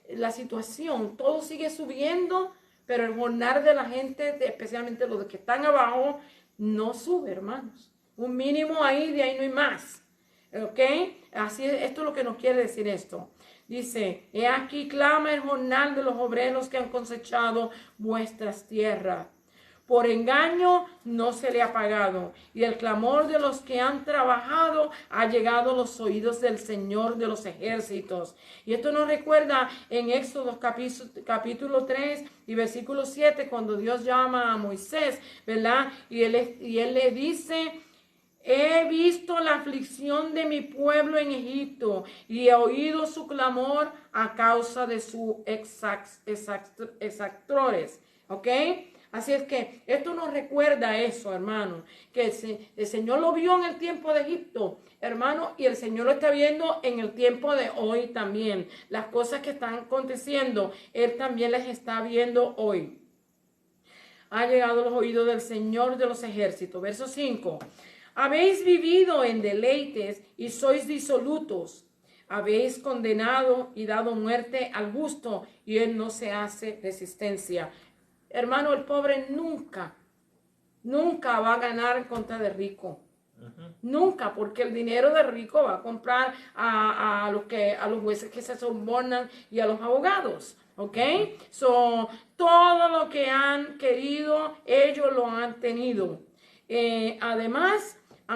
la situación, todo sigue subiendo, pero el jornal de la gente, especialmente los que están abajo, no sube, hermanos. Un mínimo ahí, de ahí no hay más. ¿Ok? Así es, esto es lo que nos quiere decir esto. Dice, he aquí clama el jornal de los obreros que han cosechado vuestras tierras. Por engaño no se le ha pagado, y el clamor de los que han trabajado ha llegado a los oídos del Señor de los ejércitos. Y esto nos recuerda en Éxodo capítulo 3 y versículo 7, cuando Dios llama a Moisés, ¿verdad? Y él le dice, he visto la aflicción de mi pueblo en Egipto y he oído su clamor a causa de sus exactores. ¿Ok? Así es que esto nos recuerda eso, hermano, que el Señor lo vio en el tiempo de Egipto, hermano, y el Señor lo está viendo en el tiempo de hoy también. Las cosas que están aconteciendo, Él también las está viendo hoy. Ha llegado a los oídos del Señor de los ejércitos. Verso 5. Habéis vivido en deleites y sois disolutos. Habéis condenado y dado muerte al justo y Él no se hace resistencia. Hermano, el pobre nunca va a ganar en contra del rico. Nunca, porque el dinero del rico va a comprar a los jueces que se sobornan y a los abogados. ¿Ok? Todo lo que han querido, ellos lo han tenido. Además, se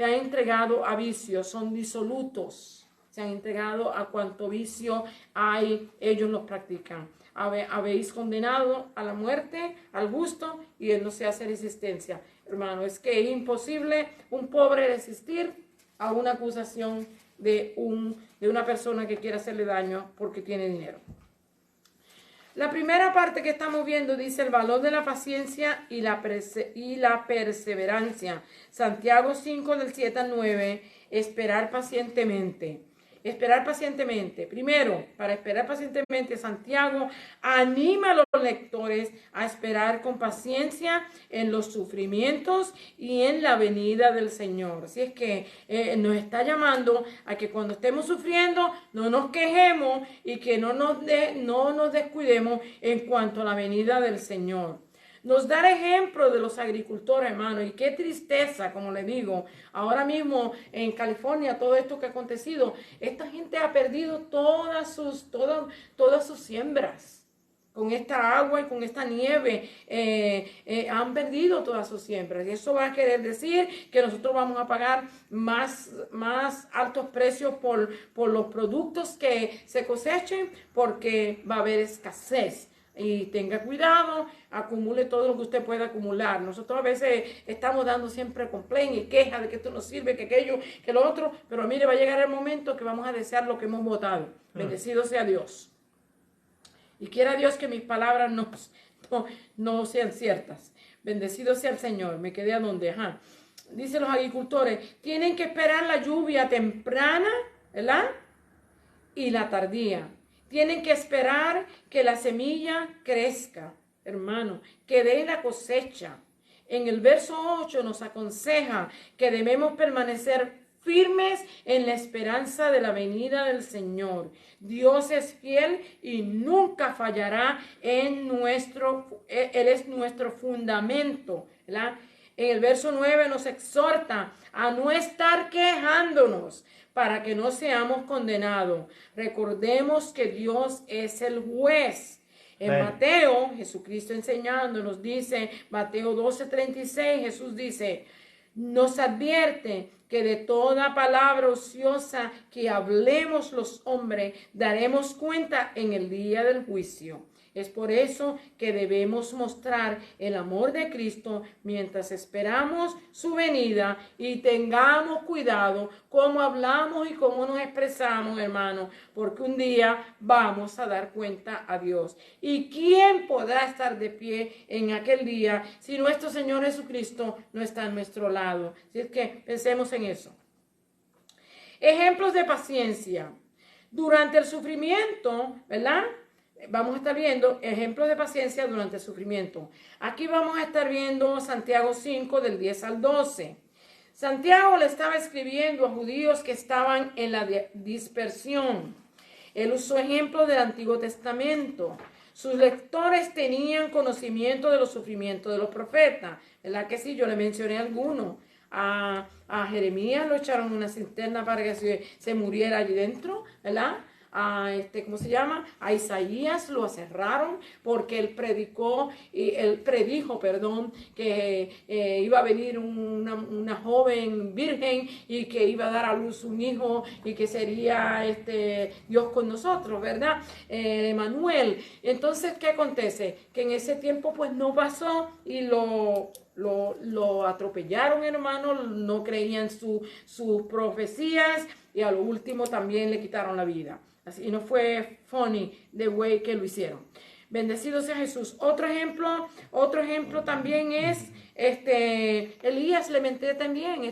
han entregado a vicios, son disolutos. Se han entregado a cuanto vicio hay, ellos lo practican. Habéis condenado a la muerte, al gusto, y Él no se hace resistencia. Hermano, es que es imposible un pobre resistir a una acusación de una persona que quiere hacerle daño porque tiene dinero. La primera parte que estamos viendo dice el valor de la paciencia y la perseverancia. Santiago 5 del 7 al 9, esperar pacientemente. esperar pacientemente. Primero, para esperar pacientemente, Santiago anima a los lectores a esperar con paciencia en los sufrimientos y en la venida del Señor. Así es que nos está llamando a que cuando estemos sufriendo no nos quejemos y que no nos descuidemos en cuanto a la venida del Señor. Nos da ejemplo de los agricultores, hermano, y qué tristeza, como le digo, ahora mismo en California, todo esto que ha acontecido, esta gente ha perdido todas sus siembras. Con esta agua y con esta nieve han perdido todas sus siembras. Y eso va a querer decir que nosotros vamos a pagar más altos precios por los productos que se cosechen, porque va a haber escasez. Y tenga cuidado, acumule todo lo que usted pueda acumular. Nosotros a veces estamos dando siempre complaint y queja de que esto no sirve, que aquello, que lo otro, pero mire, va a llegar el momento que vamos a desear lo que hemos votado. Bendecido sea Dios. Y quiera Dios que mis palabras no sean ciertas. Bendecido sea el Señor. Me quedé a donde, Dice los agricultores, tienen que esperar la lluvia temprana, ¿verdad? Y la tardía. Tienen que esperar que la semilla crezca, hermano, que dé la cosecha. En el verso 8 nos aconseja que debemos permanecer firmes en la esperanza de la venida del Señor. Dios es fiel y nunca fallará Él es nuestro fundamento, ¿verdad? En el verso 9 nos exhorta a no estar quejándonos para que no seamos condenados. Recordemos que Dios es el juez. En Mateo, Jesucristo enseñándonos dice, Mateo 12:36, Jesús dice, nos advierte que de toda palabra ociosa que hablemos los hombres, daremos cuenta en el día del juicio. Es por eso que debemos mostrar el amor de Cristo mientras esperamos su venida y tengamos cuidado cómo hablamos y cómo nos expresamos, hermano, porque un día vamos a dar cuenta a Dios. ¿Y quién podrá estar de pie en aquel día si nuestro Señor Jesucristo no está a nuestro lado? Así es que pensemos en eso. Ejemplos de paciencia. Durante el sufrimiento, ¿verdad? Vamos a estar viendo ejemplos de paciencia durante el sufrimiento. Aquí vamos a estar viendo Santiago 5 del 10 al 12. Santiago le estaba escribiendo a judíos que estaban en la dispersión. Él usó ejemplos del Antiguo Testamento. Sus lectores tenían conocimiento de los sufrimientos de los profetas. ¿Verdad que sí? Yo le mencioné algunos. A Jeremías lo echaron en una cisterna para que se muriera allí dentro, ¿verdad? A Isaías lo aserraron porque él predijo, que iba a venir una joven virgen y que iba a dar a luz un hijo y que sería Dios con nosotros, ¿verdad? Emanuel. Entonces, ¿qué acontece? Que en ese tiempo pues no pasó y lo atropellaron, hermano, no creían sus profecías y a lo último también le quitaron la vida. Así no fue funny the way que lo hicieron. Bendecido sea Jesús. Otro ejemplo también es Elías, le menté también,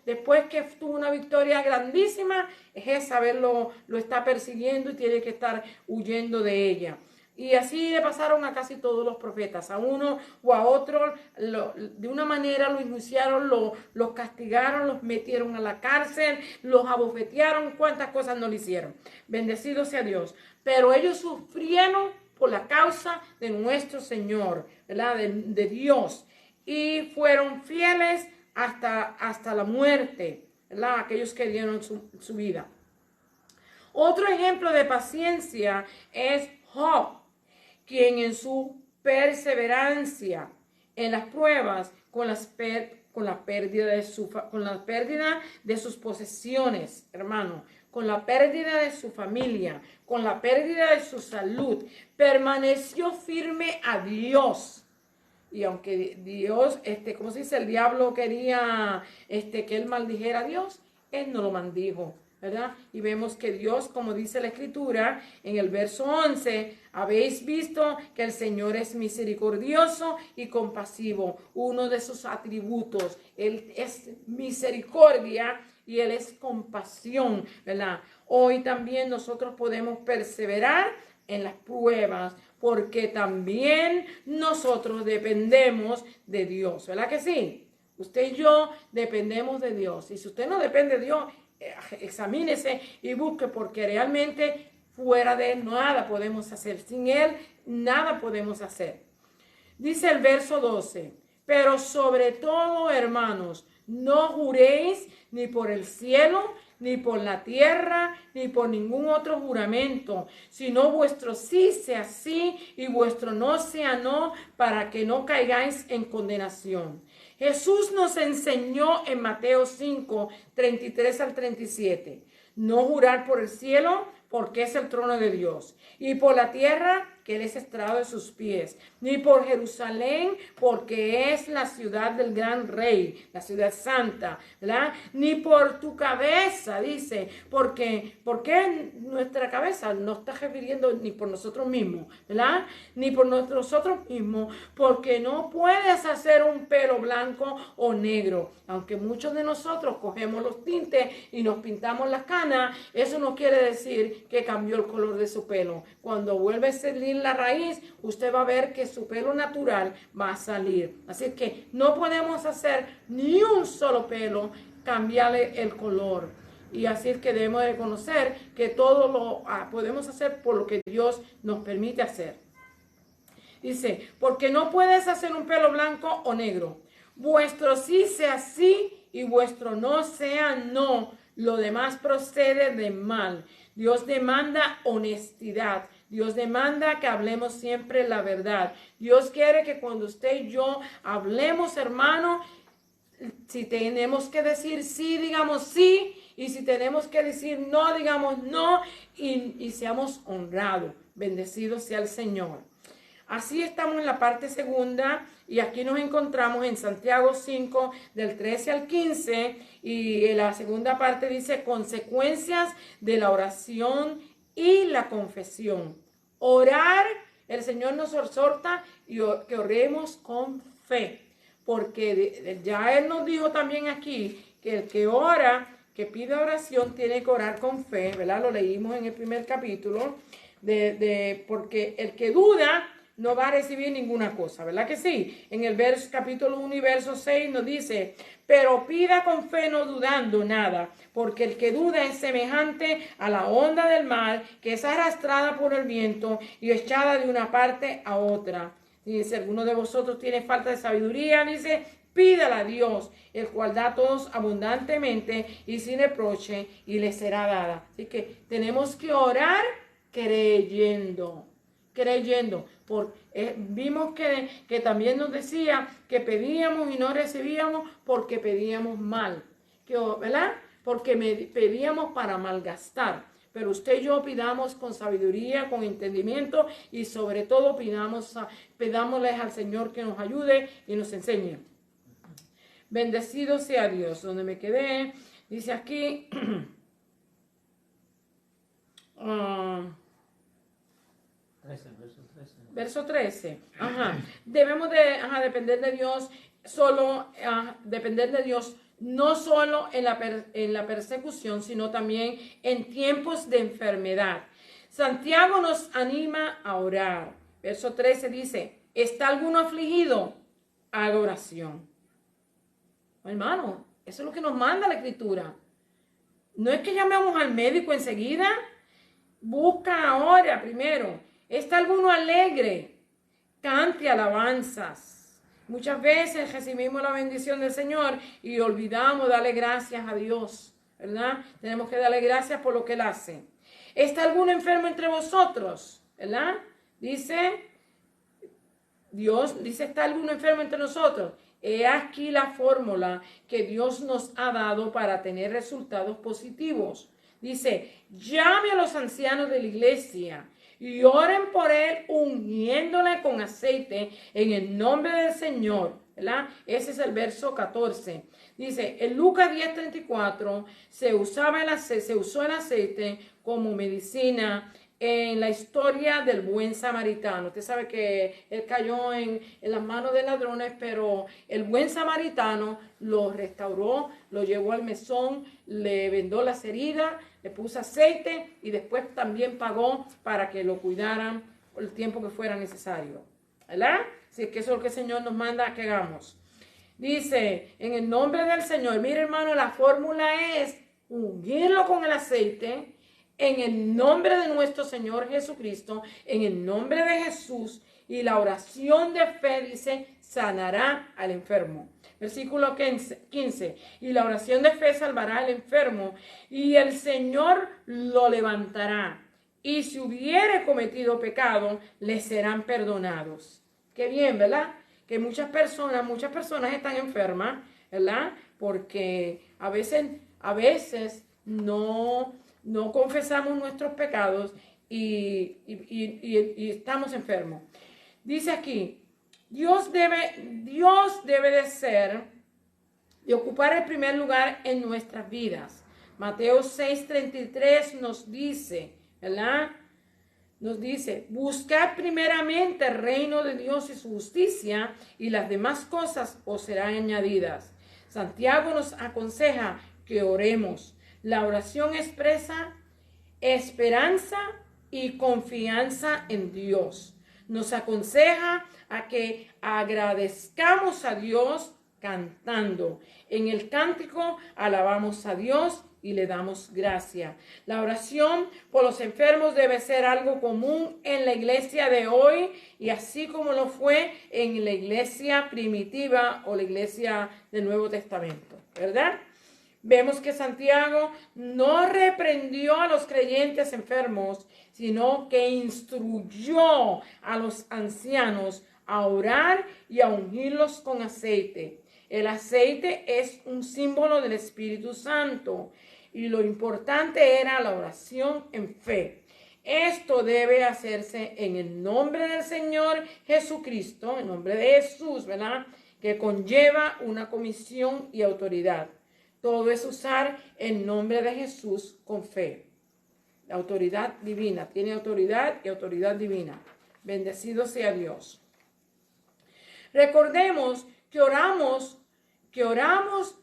después que tuvo una victoria grandísima, Jezabel lo está persiguiendo y tiene que estar huyendo de ella. Y así le pasaron a casi todos los profetas, a uno o a otro, de una manera lo enjuiciaron, los castigaron, los metieron a la cárcel, los abofetearon, cuántas cosas no le hicieron. Bendecido sea Dios. Pero ellos sufrieron por la causa de nuestro Señor, ¿verdad? De Dios. Y fueron fieles hasta la muerte, ¿verdad? Aquellos que dieron su vida. Otro ejemplo de paciencia es Job, quien en su perseverancia en las pruebas con la pérdida de sus posesiones, hermano, con la pérdida de su familia, con la pérdida de su salud, permaneció firme a Dios. Y aunque Dios, ¿cómo se dice? El diablo quería que él maldijera a Dios, él no lo maldijo, ¿verdad? Y vemos que Dios, como dice la Escritura, en el verso 11, habéis visto que el Señor es misericordioso y compasivo. Uno de sus atributos, Él es misericordia y Él es compasión, ¿verdad? Hoy también nosotros podemos perseverar en las pruebas porque también nosotros dependemos de Dios, ¿verdad que sí? Usted y yo dependemos de Dios. Y si usted no depende de Dios, examínese y busque, porque realmente fuera de Él nada podemos hacer. Sin Él nada podemos hacer. Dice el verso 12, pero sobre todo, hermanos, no juréis ni por el cielo, ni por la tierra, ni por ningún otro juramento, sino vuestro sí sea sí y vuestro no sea no, para que no caigáis en condenación. Jesús nos enseñó en Mateo 5, 33 al 37, no jurar por el cielo, porque es el trono de Dios, y por la tierra, que Él es estrado de sus pies, ni por Jerusalén, porque es la ciudad del gran rey, la ciudad santa, ¿verdad? Ni por tu cabeza, dice, porque nuestra cabeza no está refiriendo ni por nosotros mismos, ¿verdad? Ni por nosotros mismos, porque no puedes hacer un pelo blanco o negro. Aunque muchos de nosotros cogemos los tintes y nos pintamos las canas, eso no quiere decir que cambió el color de su pelo. Cuando vuelve a salir la raíz, usted va a ver que su pelo natural va a salir. Así que no podemos hacer ni un solo pelo, cambiarle el color. Y así es que debemos de conocer que todo lo podemos hacer por lo que Dios nos permite hacer. Dice, porque no puedes hacer un pelo blanco o negro. Vuestro sí sea sí y vuestro no sea no. Lo demás procede de mal. Dios demanda honestidad. Dios demanda que hablemos siempre la verdad. Dios quiere que cuando usted y yo hablemos, hermano, si tenemos que decir sí, digamos sí. Y si tenemos que decir no, digamos no. Y seamos honrados. Bendecido sea el Señor. Así estamos en la parte segunda y aquí nos encontramos en Santiago 5 del 13 al 15 y en la segunda parte dice consecuencias de la oración y la confesión. Orar, el Señor nos exhorta y que oremos con fe, porque ya Él nos dijo también aquí que el que ora, que pide oración, tiene que orar con fe, ¿verdad? Lo leímos en el primer capítulo, porque el que duda no va a recibir ninguna cosa, ¿verdad que sí? En el capítulo 1 y verso 6 nos dice, pero pida con fe no dudando nada, porque el que duda es semejante a la onda del mar, que es arrastrada por el viento y echada de una parte a otra. Y si alguno de vosotros tiene falta de sabiduría, dice, pídala a Dios, el cual da a todos abundantemente y sin reproche, y le será dada. Así que tenemos que orar creyendo. Vimos que también nos decía que pedíamos y no recibíamos porque pedíamos mal, ¿verdad? Porque pedíamos para malgastar. Pero usted y yo pidamos con sabiduría, con entendimiento y sobre todo pidámosles al Señor que nos ayude y nos enseñe. Bendecido sea Dios. Donde me quedé, dice aquí... Verso 13. Debemos de depender de Dios depender de Dios no solo en la persecución, sino también en tiempos de enfermedad. Santiago nos anima a orar. Verso 13 dice, ¿está alguno afligido? Haga oración. Hermano, eso es lo que nos manda la Escritura. No es que llamemos al médico enseguida. Busca ahora primero. ¿Está alguno alegre? Cante alabanzas. Muchas veces recibimos la bendición del Señor y olvidamos darle gracias a Dios, ¿verdad? Tenemos que darle gracias por lo que Él hace. ¿Está alguno enfermo entre vosotros? ¿Verdad? Dice, ¿está alguno enfermo entre nosotros? He aquí la fórmula que Dios nos ha dado para tener resultados positivos. Dice, llame a los ancianos de la iglesia y oren por él ungiéndole con aceite en el nombre del Señor, ¿verdad? Ese es el verso 14. Dice, en Lucas 10:34 se usó el aceite como medicina en la historia del buen samaritano. Usted sabe que él cayó en las manos de ladrones, pero el buen samaritano lo restauró, lo llevó al mesón, le vendó las heridas, le puso aceite y después también pagó para que lo cuidaran por el tiempo que fuera necesario. ¿Verdad? Así que eso es lo que el Señor nos manda que hagamos. Dice, en el nombre del Señor, mire hermano, la fórmula es ungirlo con el aceite, en el nombre de nuestro Señor Jesucristo, en el nombre de Jesús, y la oración de fe dice, sanará al enfermo. Versículo 15, y la oración de fe salvará al enfermo, y el Señor lo levantará, y si hubiere cometido pecado, le serán perdonados. Qué bien, ¿verdad? Que muchas personas están enfermas, ¿verdad? Porque a veces no confesamos nuestros pecados y estamos enfermos. Dice aquí, Dios debe de ocupar el primer lugar en nuestras vidas. Mateo 6:33 nos dice, ¿verdad? Nos dice, buscad primeramente el reino de Dios y su justicia, y las demás cosas os serán añadidas. Santiago nos aconseja que oremos. La oración expresa esperanza y confianza en Dios. Nos aconseja a que agradezcamos a Dios cantando. En el cántico alabamos a Dios y le damos gracia. La oración por los enfermos debe ser algo común en la iglesia de hoy, y así como lo fue en la iglesia primitiva o la iglesia del Nuevo Testamento, ¿verdad? Vemos que Santiago no reprendió a los creyentes enfermos, sino que instruyó a los ancianos a orar y a ungirlos con aceite. El aceite es un símbolo del Espíritu Santo, y lo importante era la oración en fe. Esto debe hacerse en el nombre del Señor Jesucristo, en nombre de Jesús, ¿verdad? Que conlleva una comisión y autoridad. Todo es usar el nombre de Jesús con fe. La autoridad divina, tiene autoridad y autoridad divina. Bendecido sea Dios. Recordemos que oramos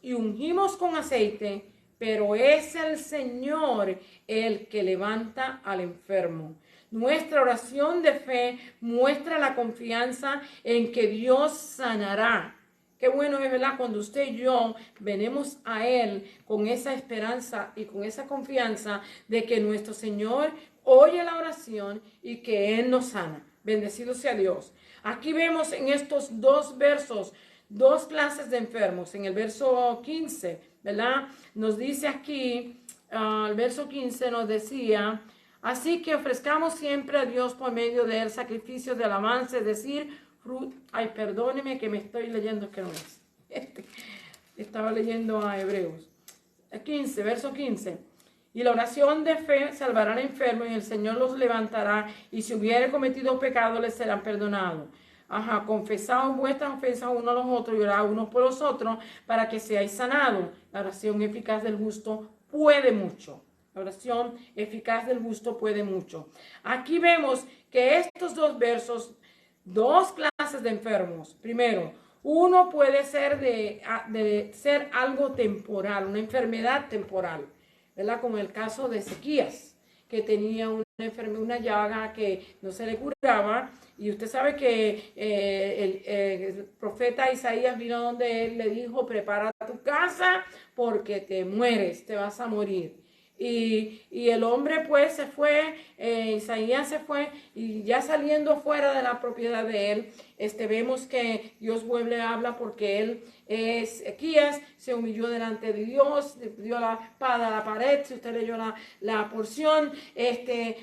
y ungimos con aceite, pero es el Señor el que levanta al enfermo. Nuestra oración de fe muestra la confianza en que Dios sanará. Qué bueno es, ¿verdad? Cuando usted y yo venimos a Él con esa esperanza y con esa confianza de que nuestro Señor oye la oración y que Él nos sana. Bendecido sea Dios. Aquí vemos en estos dos versos dos clases de enfermos. En el verso 15, ¿verdad? Nos dice aquí, el verso 15 nos decía, así que ofrezcamos siempre a Dios por medio de él sacrificios de alabanza, es decir, ay, perdóneme que me estoy leyendo que no es. Estaba leyendo a Hebreos. 15, verso 15. Y la oración de fe salvará al enfermo, y el Señor los levantará, y si hubiere cometido pecado, les serán perdonados. Confesaos vuestras ofensas unos a los otros y orad unos por los otros para que seáis sanados. La oración eficaz del justo puede mucho. La oración eficaz del justo puede mucho. Aquí vemos que estos dos versos, dos clases de enfermos. Primero, uno puede ser de ser algo temporal, una enfermedad temporal, ¿verdad? Como el caso de Ezequías, que tenía una llaga que no se le curaba. Y usted sabe que el profeta Isaías vino donde él le dijo, prepara tu casa porque te mueres, te vas a morir. Y el hombre pues se fue, Isaías se fue, y ya saliendo fuera de la propiedad de él, vemos que Dios vuelve a hablar porque él, Ezequías, se humilló delante de Dios, dio la espada a la pared. Si usted leyó la porción,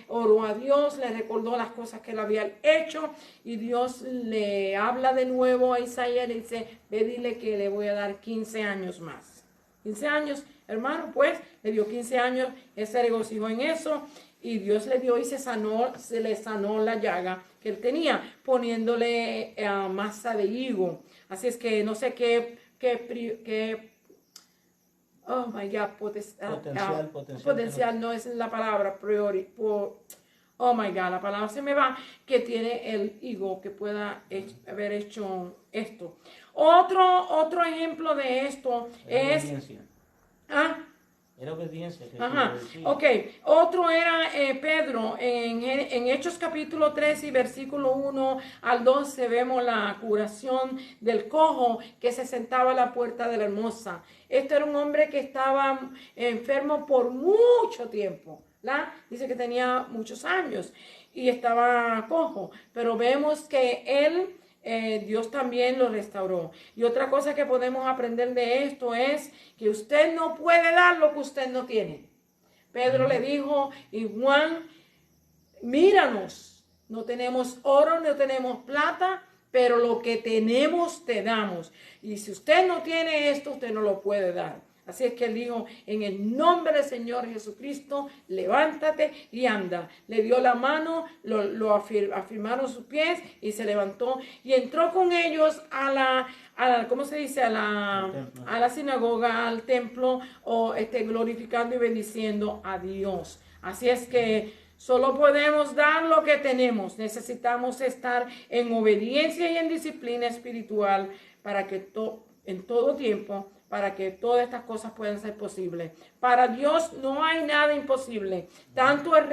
oró a Dios, le recordó las cosas que él había hecho, y Dios le habla de nuevo a Isaías, le dice, ve, dile que le voy a dar 15 años más. 15 años, hermano, pues, le dio 15 años, él se regocijó en eso, y Dios le dio y se le sanó la llaga que él tenía, poniéndole masa de higo. Así es que no sé qué oh my God, potencial no es la palabra, oh my God, la palabra se me va, que tiene el higo que pueda haber hecho esto. Otro ejemplo de esto es... Obediencia. ¿Ah? Era obediencia. Que Ajá, decía. ok. Otro era Pedro, en Hechos capítulo 3 y versículo 1 al 12 vemos la curación del cojo que se sentaba a la puerta de la hermosa. Este era un hombre que estaba enfermo por mucho tiempo, ¿verdad? Dice que tenía muchos años y estaba cojo, pero vemos que él... Dios también lo restauró. Y otra cosa que podemos aprender de esto es que usted no puede dar lo que usted no tiene. Pedro le dijo, y Juan, míranos, no tenemos oro, no tenemos plata, pero lo que tenemos te damos. Y si usted no tiene esto, usted no lo puede dar. Así es que él dijo, en el nombre del Señor Jesucristo, levántate y anda. Le dio la mano, afirmaron sus pies y se levantó y entró con ellos a la ¿cómo se dice? A la sinagoga, al templo, glorificando y bendiciendo a Dios. Así es que solo podemos dar lo que tenemos. Necesitamos estar en obediencia y en disciplina espiritual para que en todo tiempo, para que todas estas cosas puedan ser posibles. Para Dios no hay nada imposible. Tanto Él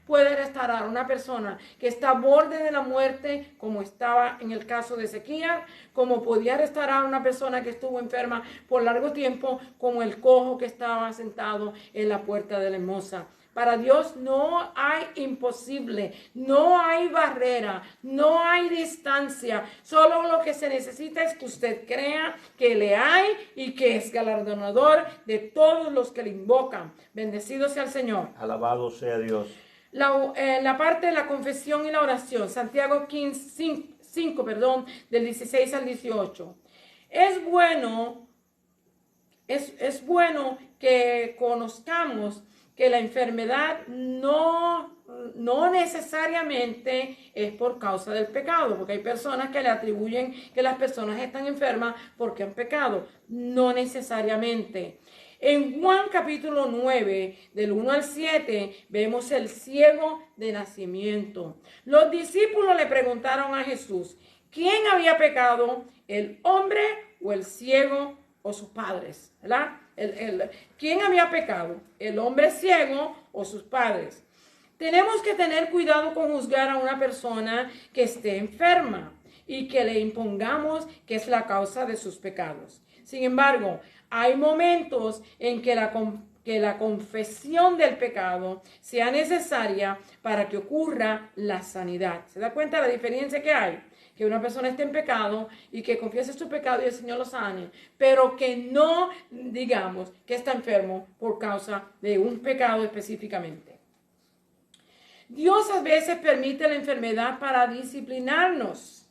puede restaurar a una persona que está a borde de la muerte, como estaba en el caso de Ezequías, como podía restaurar a una persona que estuvo enferma por largo tiempo, como el cojo que estaba sentado en la puerta de la hermosa. Para Dios no hay imposible, no hay barrera, no hay distancia. Solo lo que se necesita es que usted crea que le hay y que es galardonador de todos los que le invocan. Bendecido sea el Señor. Alabado sea Dios. La parte de la confesión y la oración, Santiago 5, del 16 al 18. Es bueno que conozcamos que la enfermedad no necesariamente es por causa del pecado, porque hay personas que le atribuyen que las personas están enfermas porque han pecado. No necesariamente. En Juan capítulo 9, del 1 al 7, vemos el ciego de nacimiento. Los discípulos le preguntaron a Jesús, ¿quién había pecado, el hombre o el ciego o sus padres? ¿Verdad? ¿Quién había pecado? ¿El hombre ciego o sus padres? Tenemos que tener cuidado con juzgar a una persona que esté enferma y que le impongamos que es la causa de sus pecados. Sin embargo, hay momentos en que la confesión del pecado sea necesaria para que ocurra la sanidad. ¿Se da cuenta de la diferencia que hay? Que una persona esté en pecado y que confiese su pecado y el Señor lo sane, pero que no digamos que está enfermo por causa de un pecado específicamente. Dios a veces permite la enfermedad para disciplinarnos.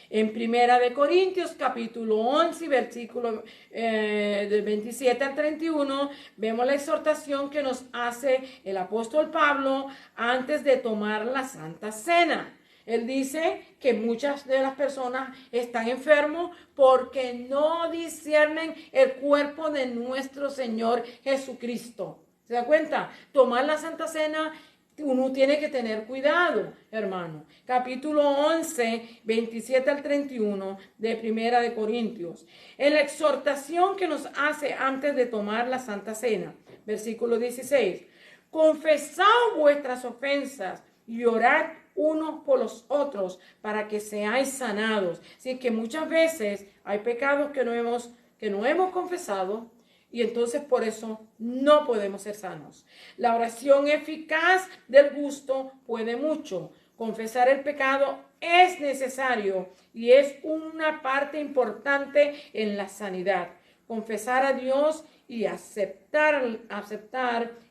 En 1 Corintios capítulo 11, versículo del 27 al 31, vemos la exhortación que nos hace el apóstol Pablo antes de tomar la Santa Cena. Él dice que muchas de las personas están enfermos porque no disciernen el cuerpo de nuestro Señor Jesucristo. ¿Se da cuenta? Tomar la Santa Cena, uno tiene que tener cuidado, hermano. Capítulo 11, 27 al 31 de 1 Corintios. En la exhortación que nos hace antes de tomar la Santa Cena, versículo 16. Confesad vuestras ofensas y orad unos por los otros para que seáis sanados. Así que muchas veces hay pecados que no hemos confesado y entonces por eso no podemos ser sanos. La oración eficaz del justo puede mucho. Confesar el pecado es necesario y es una parte importante en la sanidad. Confesar a Dios y aceptar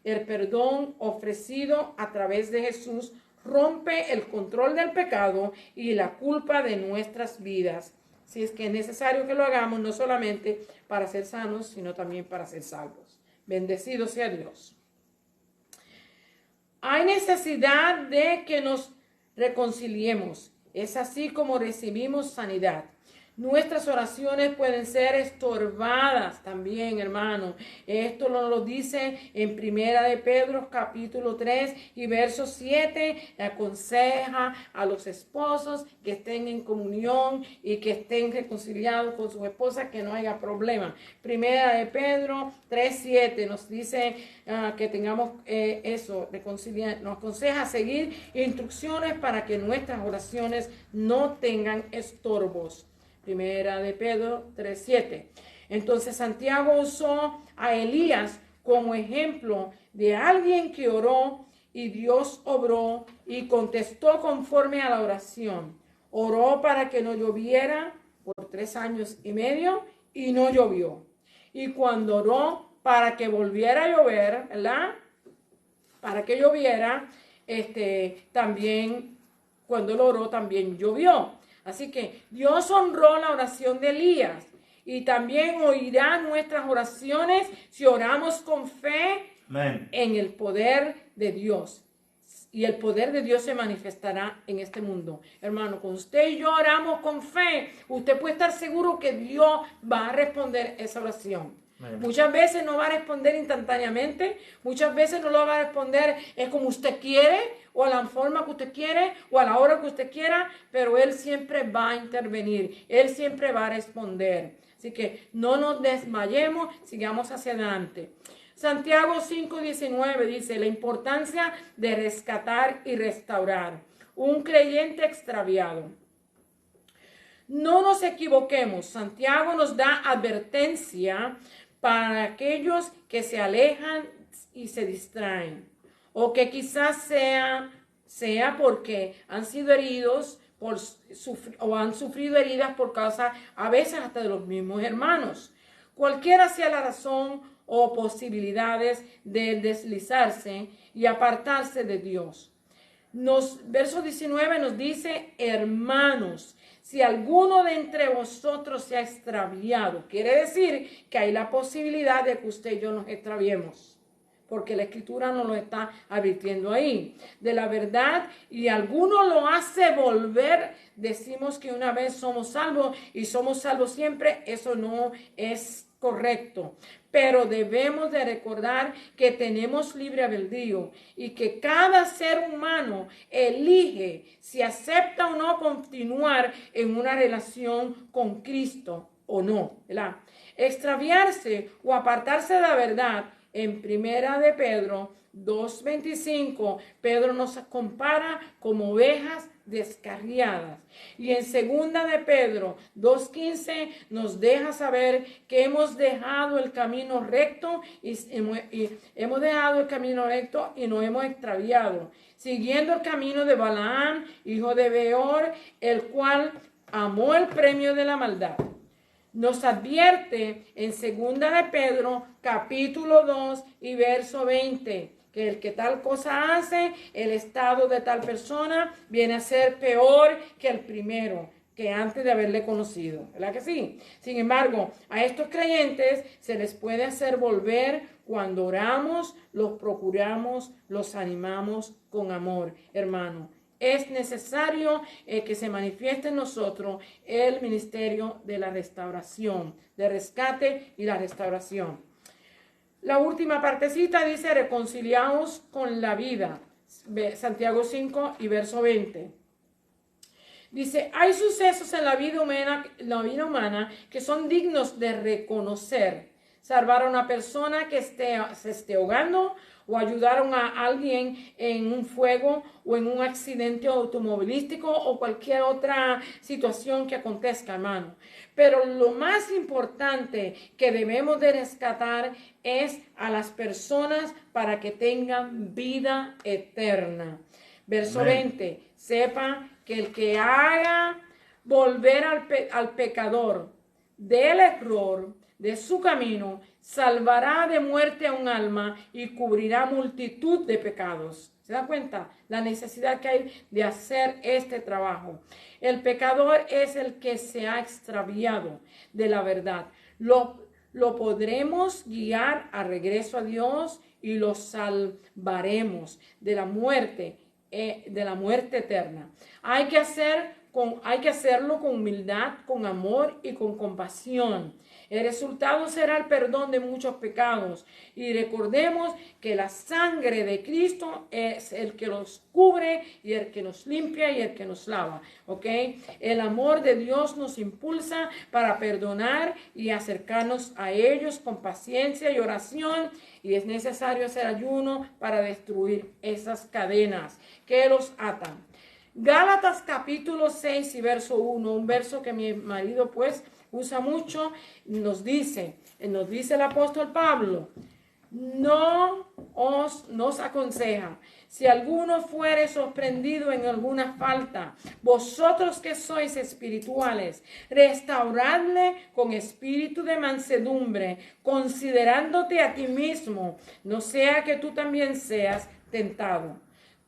el perdón ofrecido a través de Jesús rompe el control del pecado y la culpa de nuestras vidas. Si es que es necesario que lo hagamos, no solamente para ser sanos, sino también para ser salvos. Bendecido sea Dios. Hay necesidad de que nos reconciliemos. Es así como recibimos sanidad. Nuestras oraciones pueden ser estorbadas también, hermano. Esto lo dice en Primera de Pedro, capítulo 3 y verso 7. Aconseja a los esposos que estén en comunión y que estén reconciliados con sus esposas, que no haya problema. Primera de Pedro 3, 7 nos dice que tengamos eso, reconciliar. Nos aconseja seguir instrucciones para que nuestras oraciones no tengan estorbos. Primera de Pedro 3:7. Entonces Santiago usó a Elías como ejemplo de alguien que oró y Dios obró y contestó conforme a la oración. Oró para que no lloviera por 3 años y medio y no llovió. Y cuando oró para que volviera a llover, ¿verdad? Para que lloviera, también cuando lo oró también llovió. Así que Dios honró la oración de Elías y también oirá nuestras oraciones si oramos con fe. Amén. En el poder de Dios. Y el poder de Dios se manifestará en este mundo. Hermano, cuando usted y yo oramos con fe, usted puede estar seguro que Dios va a responder esa oración. Amén. Muchas veces no va a responder instantáneamente, muchas veces no lo va a responder es como usted quiere, o a la forma que usted quiere, o a la hora que usted quiera, pero Él siempre va a intervenir, Él siempre va a responder. Así que no nos desmayemos, sigamos hacia adelante. Santiago 5:19 dice, la importancia de rescatar y restaurar un creyente extraviado. No nos equivoquemos, Santiago nos da advertencia para aquellos que se alejan y se distraen, o que quizás sea porque han sido heridos o han sufrido heridas por causa, a veces hasta de los mismos hermanos. Cualquiera sea la razón o posibilidades de deslizarse y apartarse de Dios. Verso 19 nos dice, hermanos, si alguno de entre vosotros se ha extraviado, quiere decir que hay la posibilidad de que usted y yo nos extraviemos, porque la Escritura nos lo está advirtiendo ahí, de la verdad, y alguno lo hace volver. Decimos que una vez somos salvos y somos salvos siempre. Eso no es correcto, pero debemos de recordar que tenemos libre albedrío y que cada ser humano elige si acepta o no continuar en una relación con Cristo o no, ¿verdad? Extraviarse o apartarse de la verdad. En Primera de Pedro 2:25, Pedro nos compara como ovejas descarriadas. Y en Segunda de Pedro 2:15 nos deja saber que hemos dejado el camino recto y hemos dejado el camino recto y nos hemos extraviado, siguiendo el camino de Balaam, hijo de Beor, el cual amó el premio de la maldad. Nos advierte en Segunda de Pedro, capítulo 2 y verso 20, que el que tal cosa hace, el estado de tal persona viene a ser peor que el primero, que antes de haberle conocido. ¿Verdad que sí? Sin embargo, a estos creyentes se les puede hacer volver cuando oramos, los procuramos, los animamos con amor, hermano. Es necesario que se manifieste en nosotros el ministerio de la restauración, de rescate y la restauración. La última partecita dice, reconciliaos con la vida. Santiago 5 y verso 20. Dice, hay sucesos en la vida humana que son dignos de reconocer. Salvar a una persona que se esté ahogando, o ayudaron a alguien en un fuego o en un accidente automovilístico o cualquier otra situación que acontezca, hermano. Pero lo más importante que debemos de rescatar es a las personas para que tengan vida eterna. Verso 20, sepa que el que haga volver al pecador del error de su camino, salvará de muerte a un alma y cubrirá multitud de pecados. ¿Se da cuenta? La necesidad que hay de hacer este trabajo. El pecador es el que se ha extraviado de la verdad. Lo podremos guiar a regreso a Dios y lo salvaremos de la muerte eterna. Hay que hacer hay que hacerlo con humildad, con amor y con compasión. El resultado será el perdón de muchos pecados. Y recordemos que la sangre de Cristo es el que nos cubre y el que nos limpia y el que nos lava. ¿Ok? El amor de Dios nos impulsa para perdonar y acercarnos a ellos con paciencia y oración. Y es necesario hacer ayuno para destruir esas cadenas que los atan. Gálatas capítulo 6 y verso 1, un verso que mi marido pues usa mucho, nos dice el apóstol Pablo, nos aconseja, si alguno fuere sorprendido en alguna falta, vosotros que sois espirituales, restauradle con espíritu de mansedumbre, considerándote a ti mismo, no sea que tú también seas tentado.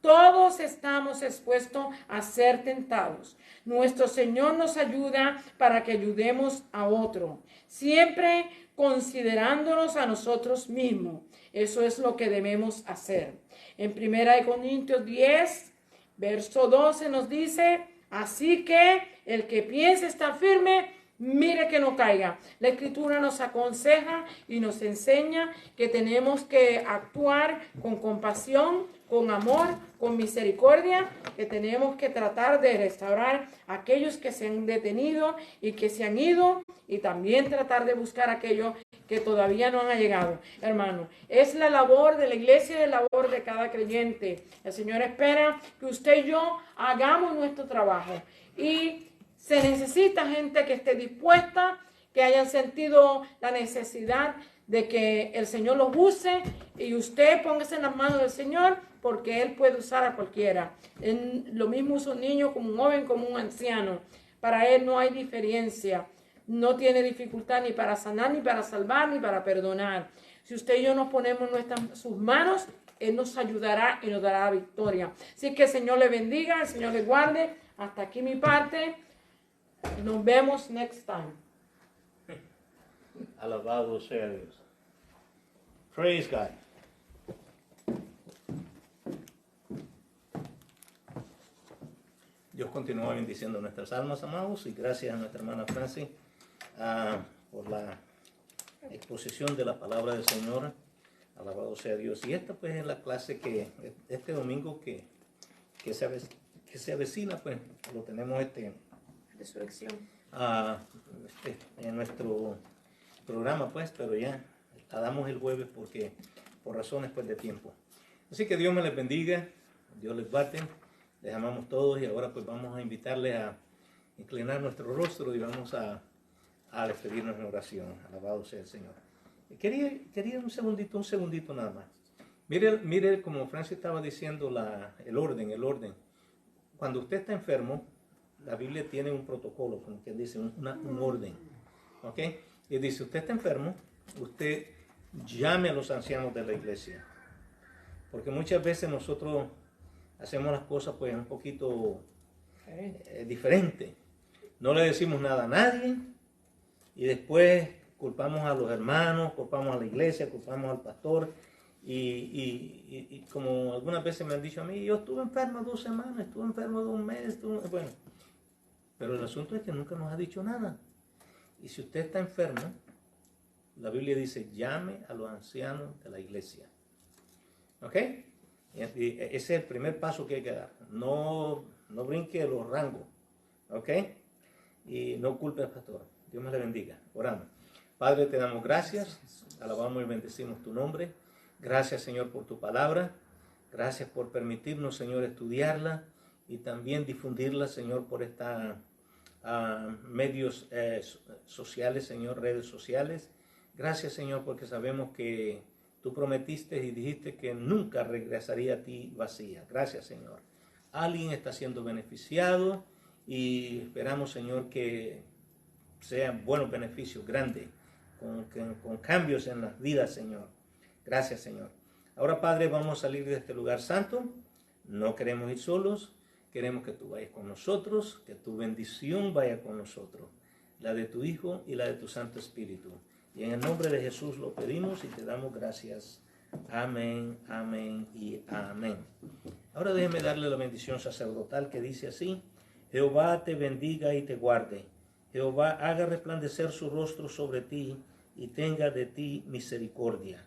Todos estamos expuestos a ser tentados. Nuestro Señor nos ayuda para que ayudemos a otro, siempre considerándonos a nosotros mismos. Eso es lo que debemos hacer. En 1 Corintios 10, verso 12 nos dice, así que el que piense estar firme, mire que no caiga. La Escritura nos aconseja y nos enseña que tenemos que actuar con compasión, con amor, con misericordia, que tenemos que tratar de restaurar a aquellos que se han detenido y que se han ido, y también tratar de buscar a aquellos que todavía no han llegado. Hermano, es la labor de la iglesia y la labor de cada creyente. El Señor espera que usted y yo hagamos nuestro trabajo, y se necesita gente que esté dispuesta, que hayan sentido la necesidad de que el Señor los use, y usted póngase en las manos del Señor, porque Él puede usar a cualquiera. Lo mismo usa un niño como un joven, como un anciano. Para Él no hay diferencia. No tiene dificultad ni para sanar, ni para salvar, ni para perdonar. Si usted y yo nos ponemos en sus manos, Él nos ayudará y nos dará la victoria. Así que el Señor le bendiga, el Señor le guarde. Hasta aquí mi parte. Nos vemos next time. Alabado sea Dios. Praise God. Dios continúa bendiciendo nuestras almas, amados, y gracias a nuestra hermana Francis por la exposición de la palabra del Señor. Alabado sea Dios. Y esta pues es la clase que este domingo que se avecina, pues lo tenemos Resurrección. En nuestro programa, pues, pero ya la damos el jueves porque por razones pues de tiempo. Así que Dios me les bendiga, Dios les guarde, les amamos todos, y ahora pues vamos a invitarles a inclinar nuestro rostro y vamos a despedirnos en oración. Alabado sea el Señor. Quería un segundito nada más. Mire como Francis estaba diciendo, el orden. Cuando usted está enfermo, la Biblia tiene un protocolo, como quien dice, un orden. ¿Ok? Y dice, usted está enfermo, usted llame a los ancianos de la iglesia. Porque muchas veces nosotros hacemos las cosas pues un poquito diferente. No le decimos nada a nadie y después culpamos a los hermanos, culpamos a la iglesia, culpamos al pastor. Y como algunas veces me han dicho a mí, yo estuve enfermo 2 semanas, estuve enfermo 1 mes, bueno. Pero el asunto es que nunca nos ha dicho nada. Y si usted está enfermo, la Biblia dice, llame a los ancianos de la iglesia. ¿Ok? Y ese es el primer paso que hay que dar. No brinque los rangos. ¿Ok? Y no culpe al pastor. Dios me le bendiga. Oramos. Padre, te damos gracias. Alabamos y bendecimos tu nombre. Gracias, Señor, por tu palabra. Gracias por permitirnos, Señor, estudiarla y también difundirla, Señor, por esta medios sociales, Señor, redes sociales. Gracias, Señor, porque sabemos que tú prometiste y dijiste que nunca regresaría a ti vacía. Gracias, Señor. Alguien está siendo beneficiado y esperamos, Señor, que sean buenos beneficios grandes, con cambios en las vidas, Señor. Gracias, Señor. Ahora, Padre, vamos a salir de este lugar santo. No queremos ir solos. Queremos que tú vayas con nosotros, que tu bendición vaya con nosotros, la de tu Hijo y la de tu Santo Espíritu. Y en el nombre de Jesús lo pedimos y te damos gracias. Amén, amén y amén. Ahora déjeme darle la bendición sacerdotal que dice así. Jehová te bendiga y te guarde. Jehová haga resplandecer su rostro sobre ti y tenga de ti misericordia.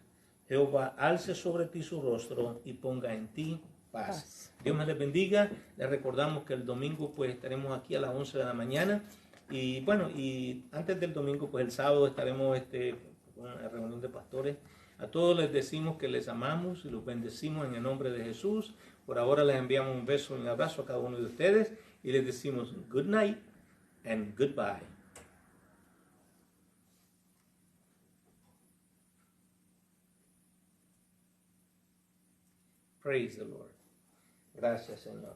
Jehová alce sobre ti su rostro y ponga en ti paz. Dios me les bendiga. Les recordamos que el domingo pues estaremos aquí a las 11 de la mañana. Y bueno, y antes del domingo pues el sábado estaremos en una reunión de pastores. A todos les decimos que les amamos y los bendecimos en el nombre de Jesús. Por ahora les enviamos un beso y un abrazo a cada uno de ustedes y les decimos good night and goodbye. Praise the Lord. Gracias, Señor.